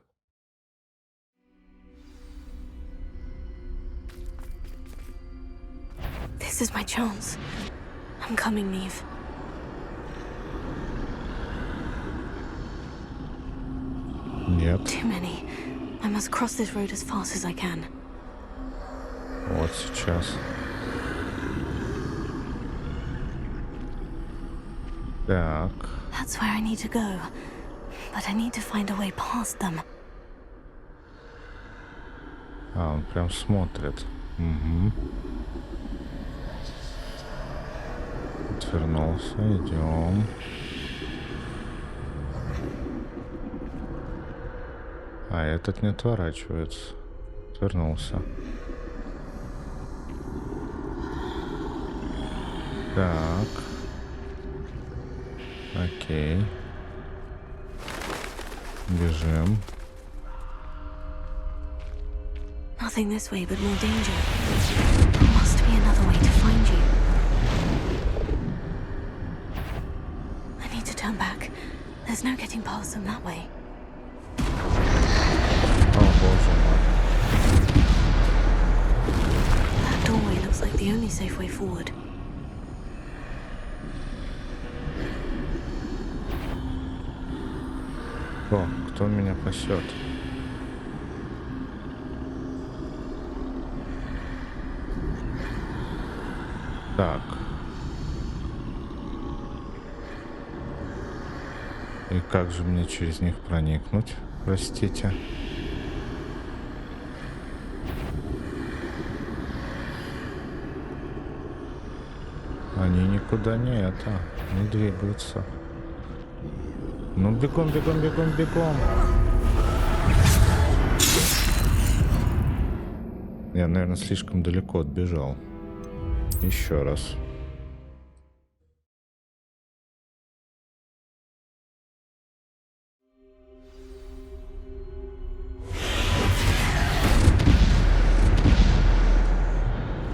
This is my chance. I'm coming, Neve. Нет. Too many. I must cross this road as fast as I can. Вот сейчас. Так. That's where I need to go. But I need to find a way past them. А, он прям смотрит. Угу. Отвернулся, идем. А этот не отворачивается. Отвернулся. Так. Окей. Бежим. Nothing this way but more danger. There must be another way to find you. I need to turn back. There's no getting past them that way. О, боже мой. That doorway looks like the only safe way forward. О, кто меня пасет? Так. И как же мне через них проникнуть? Простите. Они никуда не двигаются. Ну, бегом, бегом, бегом, бегом. Я, наверное, слишком далеко отбежал. Еще раз.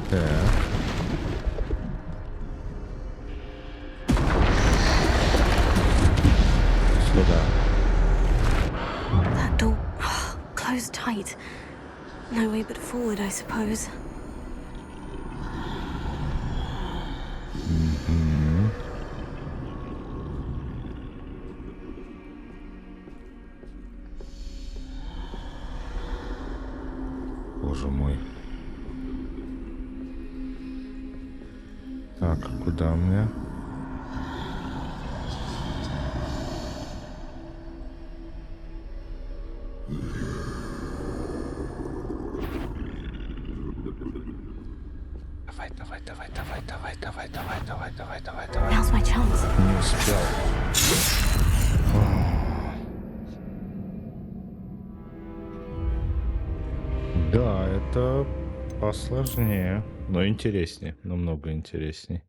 Так. Сюда. That door closed tight. No way but forward, I suppose. Боже мой. Так, а куда мне? Давай, давай, давай, давай, давай, давай, давай, давай, давай, давай, давай. Now's my chance. Не успел. Да, это посложнее, но интереснее, намного интереснее.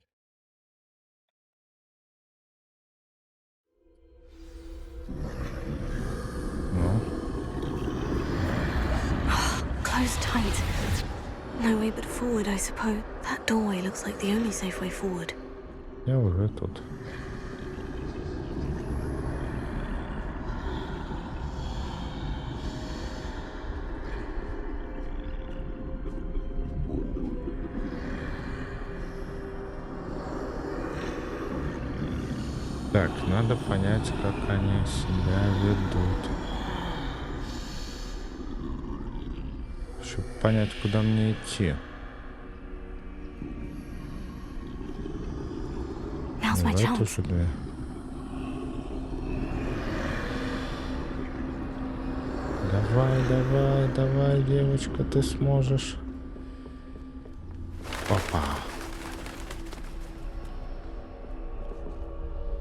Closed tight. No way but forward, I suppose. That doorway looks like the only safe way forward. Я уже тут. Так, надо понять, как они себя ведут. Чтобы понять, куда мне идти. Now's my Давай chance. тоже две. Давай, давай, давай, девочка, ты сможешь. Папа.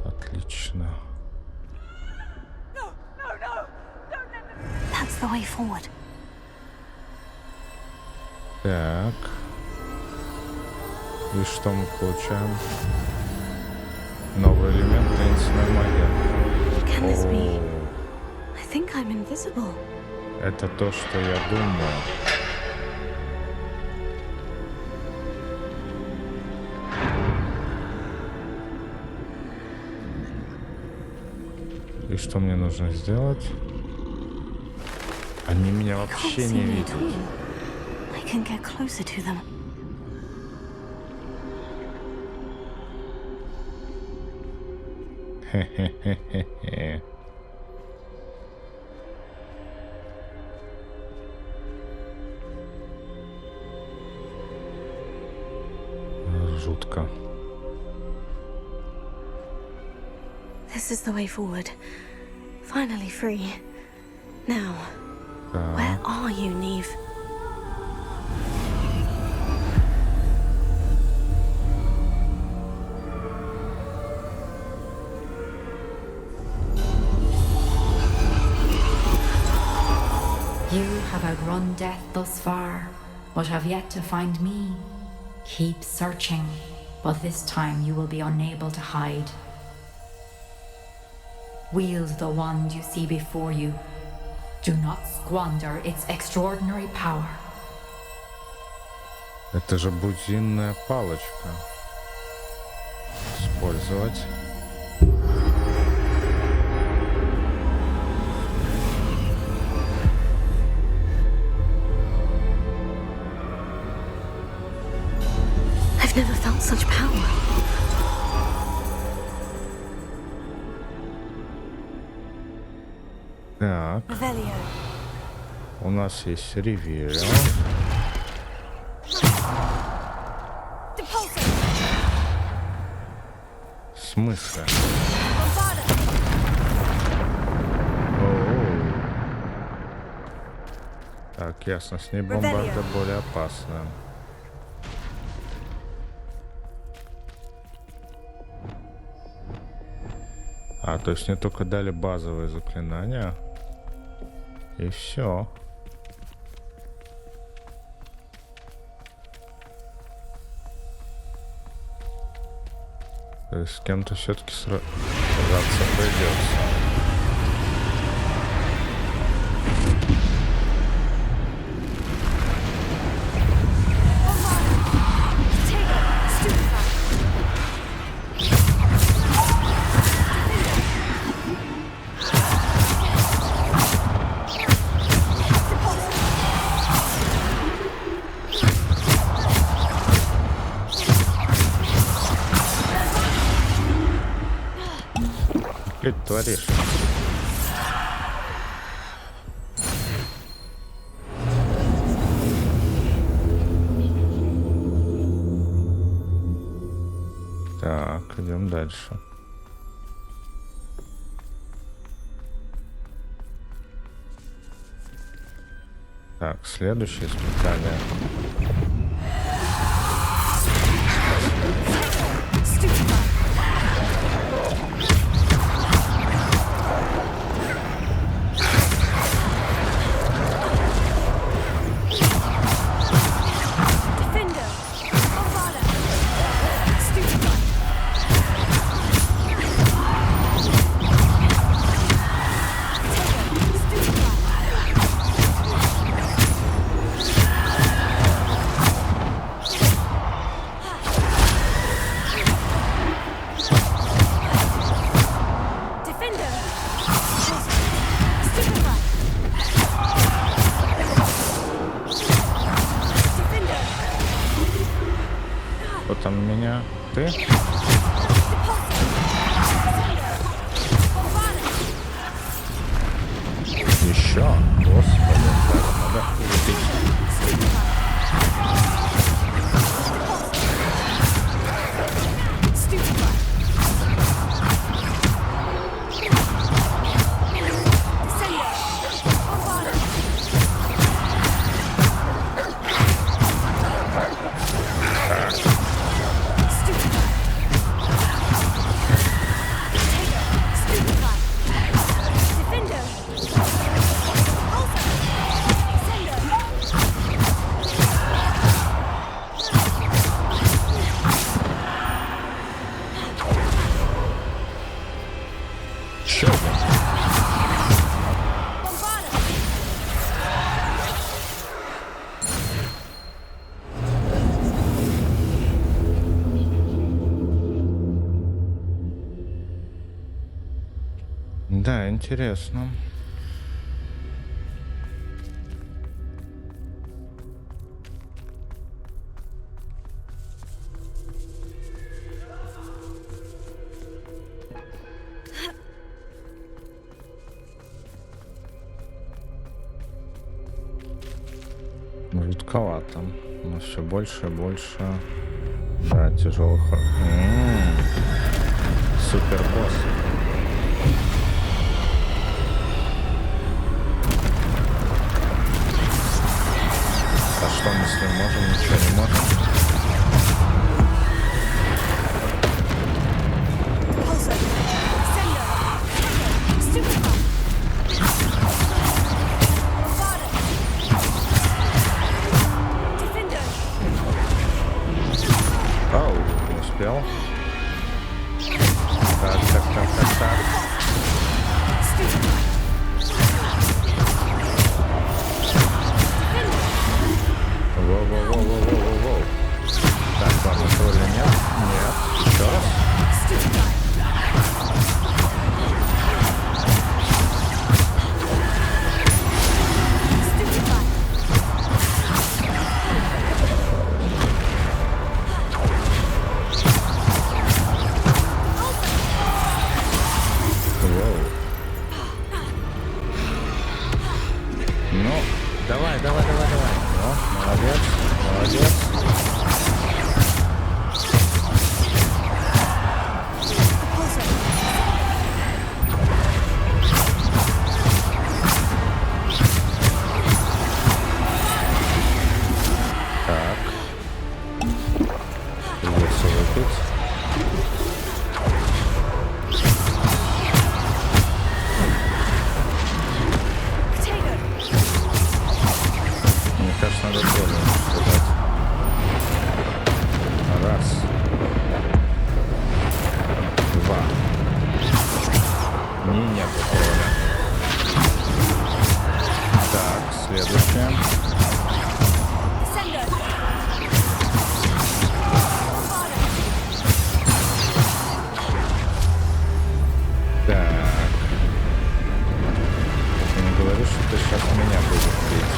Отлично. That's the way forward. Так. И что мы получаем? Новый элемент, таинственная магия. Can this be? О, I think I'm invisible. это то, что я думаю. И что мне нужно сделать? Они меня вообще не видят. I can get closer to them. Хе-хе-хе-хе. Жутко. This is the way forward. Finally free. Now, where Так. are you, Neve? You have outrun death thus far, but have yet to find me. Keep searching, but this time you will be unable to hide. Wield the wand you see before you. Do not squander its extraordinary power. Это же бузинная палочка. Использовать. I've never felt such power. Так, Revelio. у нас есть ревелио. В смысле? Оу. Так, ясно, с ней бомбарда более опасная. А, то есть мне только дали базовые заклинания. И все. То есть с кем-то все-таки сражаться придется. Что ты творишь? Так, идем дальше. Так, следующее испытание. Да, интересно. Жутковато. Но все больше и больше. Да, тяжелых. Супербосс. А что мы с ним можем? Ничего не можем. Оу, не успел. Так. Воу. Так, ладно, тролля нет. Нет. Еще раз. Ну, давай. О, молодец. Так. Придется выпить. Мне кажется, надо тоже сказать. Раз. Два. Не было Поля. Так, следующее. Так. Ты не говоришь, что ты сейчас меня будешь бить.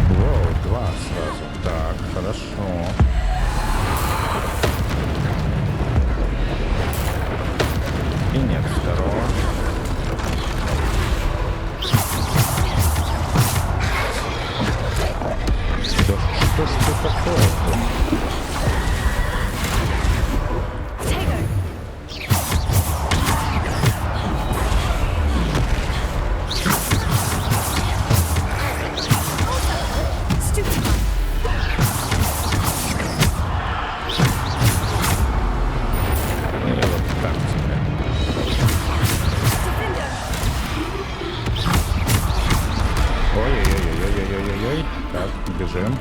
Воу, два сразу. Так, хорошо. И нет второго. Да что ж ты такое-то? И вот так тебе. Ой-ой-ой. Так, бежим.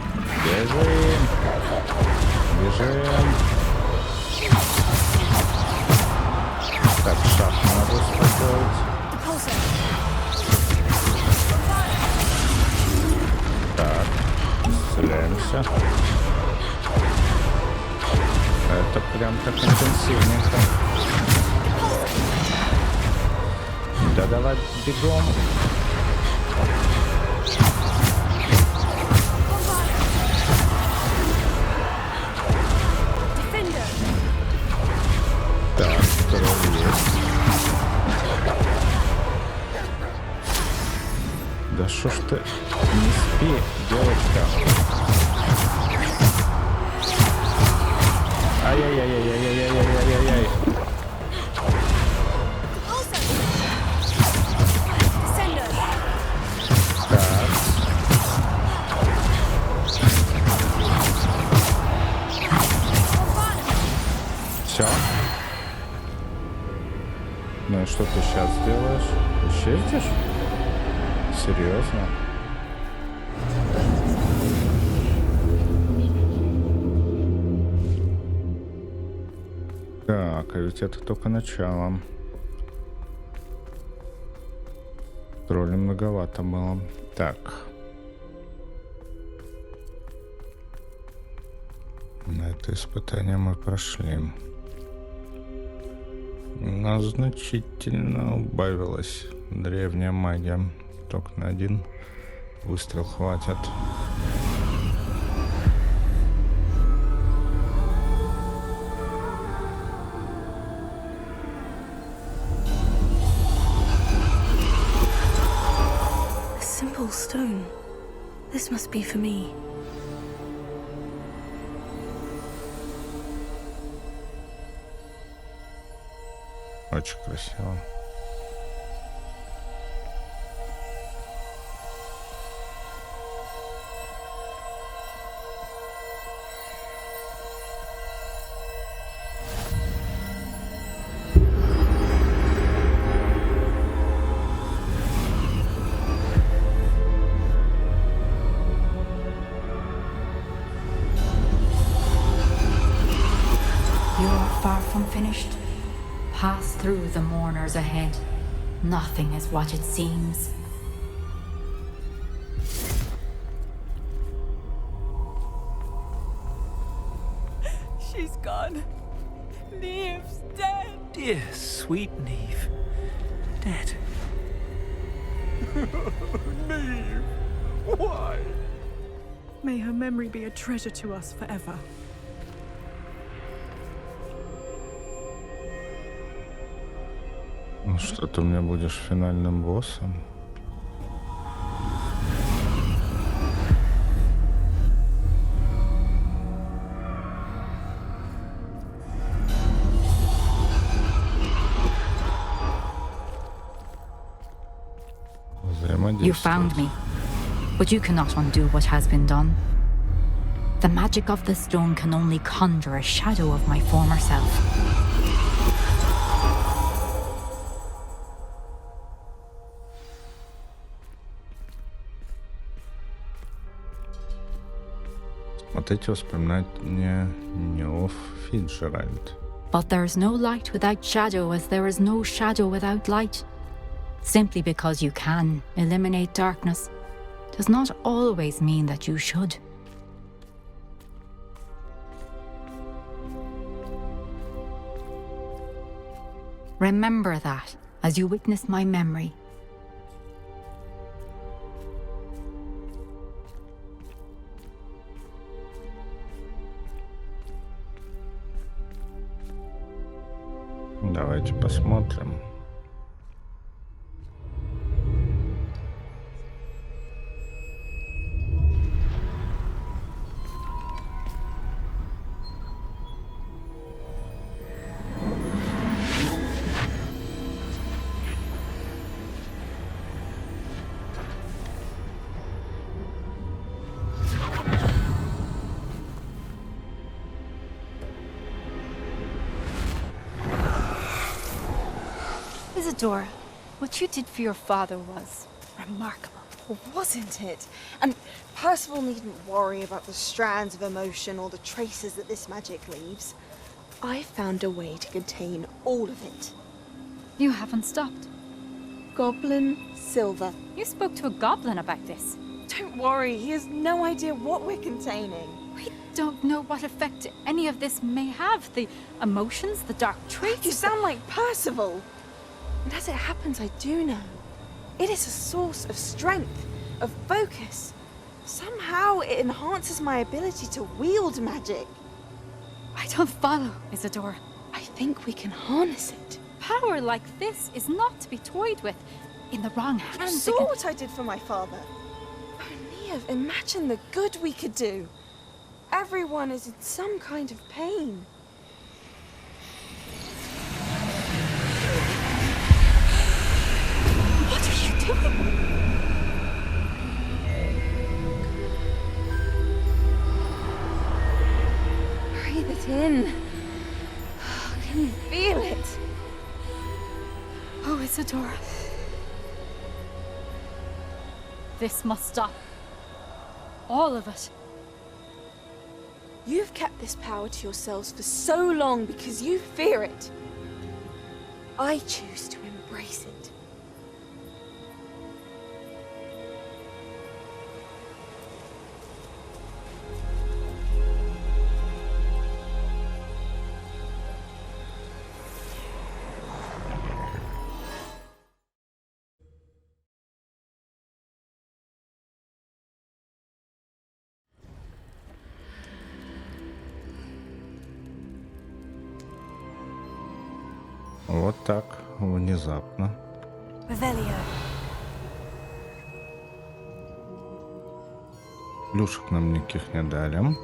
Так, шаг надо успокоить. Так, исцеляемся. Это прям так интенсивненько. Да давай бегом. Так, второй есть. Да шо ж ты? Не спи, девочка. Ай-яй-яй-яй-яй-яй-яй-яй-яй. Так. Все. Ну и что ты сейчас делаешь? Исчезнешь? Серьезно? Так, а ведь это только начало. Тролля многовато было. Так. На это испытание мы прошли. Но значительно убавилась древняя магия. Только на один выстрел хватит. Simple stone. This must be for me. Очень красиво. Far from finished. Pass through the mourners ahead. Nothing is what it seems. She's gone. Neve's dead. Dear sweet Neve. Dead. Neve, why? May her memory be a treasure to us forever. Ну что, ты у меня будешь финальным боссом? You found me, but you cannot undo what has been done. The magic of the stone can only conjure a shadow of my former self. Смотрите воспоминания Неоф Фиджеральд. But there is no light without shadow, as there is no shadow without light. Simply because you can eliminate darkness does not always mean that you should. Remember that as you witness my memory. Давайте посмотрим. Isadora, what you did for your father was remarkable, wasn't it? And Percival needn't worry about the strands of emotion or the traces that this magic leaves. I found a way to contain all of it. You haven't stopped. Goblin Silver. You spoke to a goblin about this. Don't worry, he has no idea what we're containing. We don't know what effect any of this may have. The emotions, the dark traits. You sound like Percival. And as it happens, I do know. It is a source of strength, of focus. Somehow it enhances my ability to wield magic. I don't follow, Isadora. I think we can harness it. Power like this is not to be toyed with. In the wrong hands. You saw what I did for my father. Oh, Neve, imagine the good we could do. Everyone is in some kind of pain. What are you doing? Breathe it in. Can you feel it? Oh, Isadora. This must stop. All of it. You've kept this power to yourselves for so long because you fear it. I choose to embrace it. Вот так, внезапно. Revelio. Плюшек нам никаких не дали.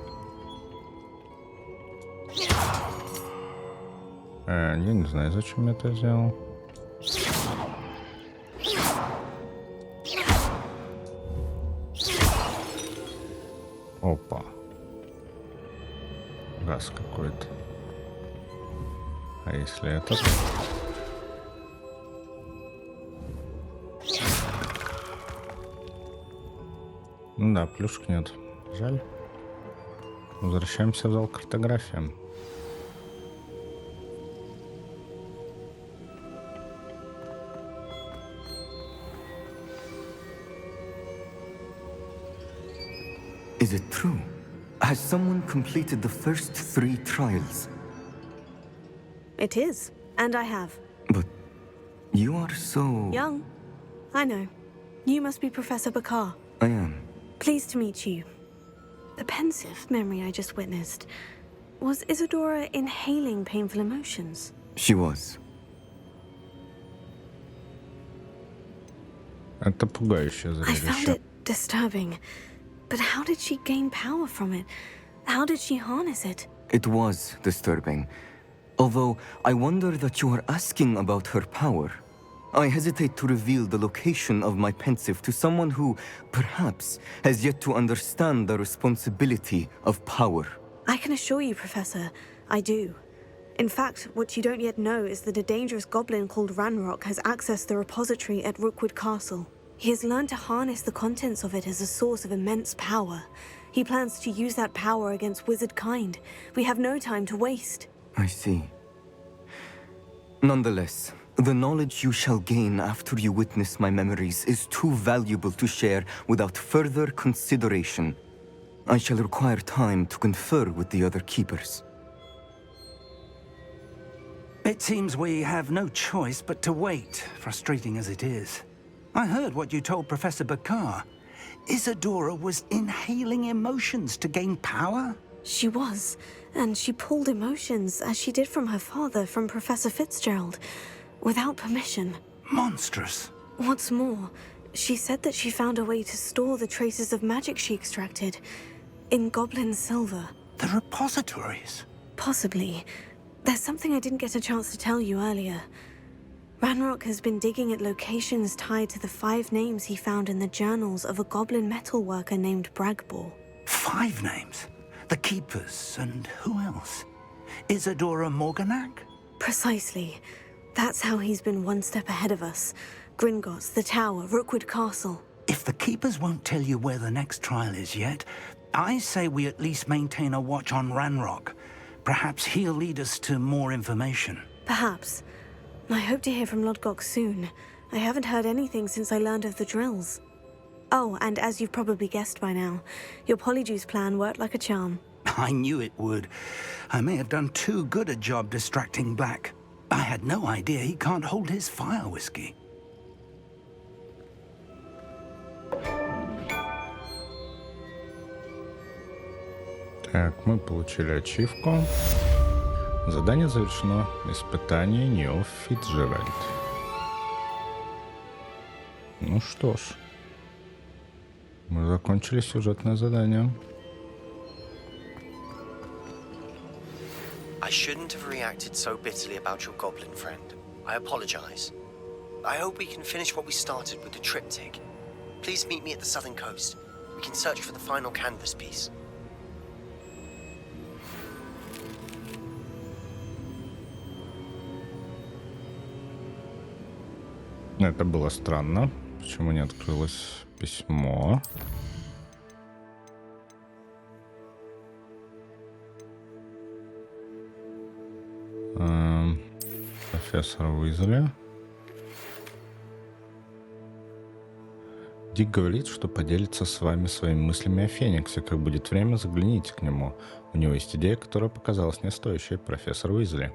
Я не знаю, зачем я это сделал. Опа. Газ какой-то. А если этот? Ну да, плюшек нет. Жаль. Возвращаемся в зал картографии. Is it true? Has someone completed the first 3 trials? It is, and I have. But you are so... Young. I know. You must be Professor Bakar. I am. Pleased to meet you. The pensive memory I just witnessed. Was Isadora inhaling painful emotions? She was. Это пугающее I found зрелище. it disturbing. But how did she gain power from it? How did she harness it? It was disturbing. Although, I wonder that you are asking about her power. I hesitate to reveal the location of my pensive to someone who, perhaps, has yet to understand the responsibility of power. I can assure you, Professor, I do. In fact, what you don't yet know is that a dangerous goblin called Ranrock has accessed the repository at Rookwood Castle. He has learned to harness the contents of it as a source of immense power. He plans to use that power against wizard kind. We have no time to waste. I see. Nonetheless, the knowledge you shall gain after you witness my memories is too valuable to share without further consideration. I shall require time to confer with the other keepers. It seems we have no choice but to wait, frustrating as it is. I heard what you told Professor Bakar. Isadora was inhaling emotions to gain power? She was, and she pulled emotions, as she did from her father, from Professor Fitzgerald, without permission. Monstrous. What's more, she said that she found a way to store the traces of magic she extracted in goblin silver. The repositories? Possibly. There's something I didn't get a chance to tell you earlier. Ranrock has been digging at locations tied to the 5 names he found in the journals of a goblin metalworker named Bragbor. 5 names? The Keepers, and who else? Isadora Morganac? Precisely. That's how he's been one step ahead of us. Gringotts, the Tower, Rookwood Castle. If the Keepers won't tell you where the next trial is yet, I say we at least maintain a watch on Ranrock. Perhaps he'll lead us to more information. Perhaps. I hope to hear from Lodgok soon. I haven't heard anything since I learned of the drills. Oh, and as you've probably guessed by now, your Polyjuice plan worked like a charm. I knew it would. I may have done too good a job distracting Black. I had no idea he can't hold his fire whiskey. Так, мы получили ачивку. Задание завершено. Испытание Нео Фицджеральд. Ну что ж. Мы закончили сюжетное задание. I shouldn't have reacted so bitterly about your goblin friend. I apologize. I hope we can finish what we started with the triptych. Please meet me at the southern coast. We can search for the final canvas piece. Это было странно. Почему не открылось письмо? Профессора Уизли. Дик говорит, что поделится с вами своими мыслями о Фениксе. Как будет время, загляните к нему. У него есть идея, которая показалась мне стоящей. Профессор Уизли.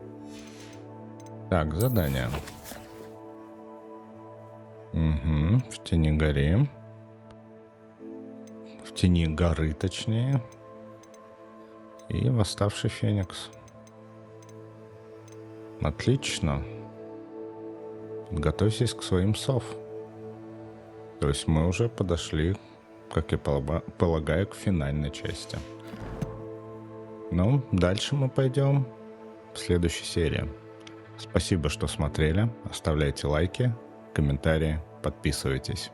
Так, задание. Угу. В тени горы. В тени горы, точнее. И восставший Феникс. Отлично. Готовьтесь к своим сов. То есть мы уже подошли, как я полагаю, к финальной части. Ну, дальше мы пойдем в следующей серии. Спасибо, что смотрели. Оставляйте лайки, комментарии, подписывайтесь.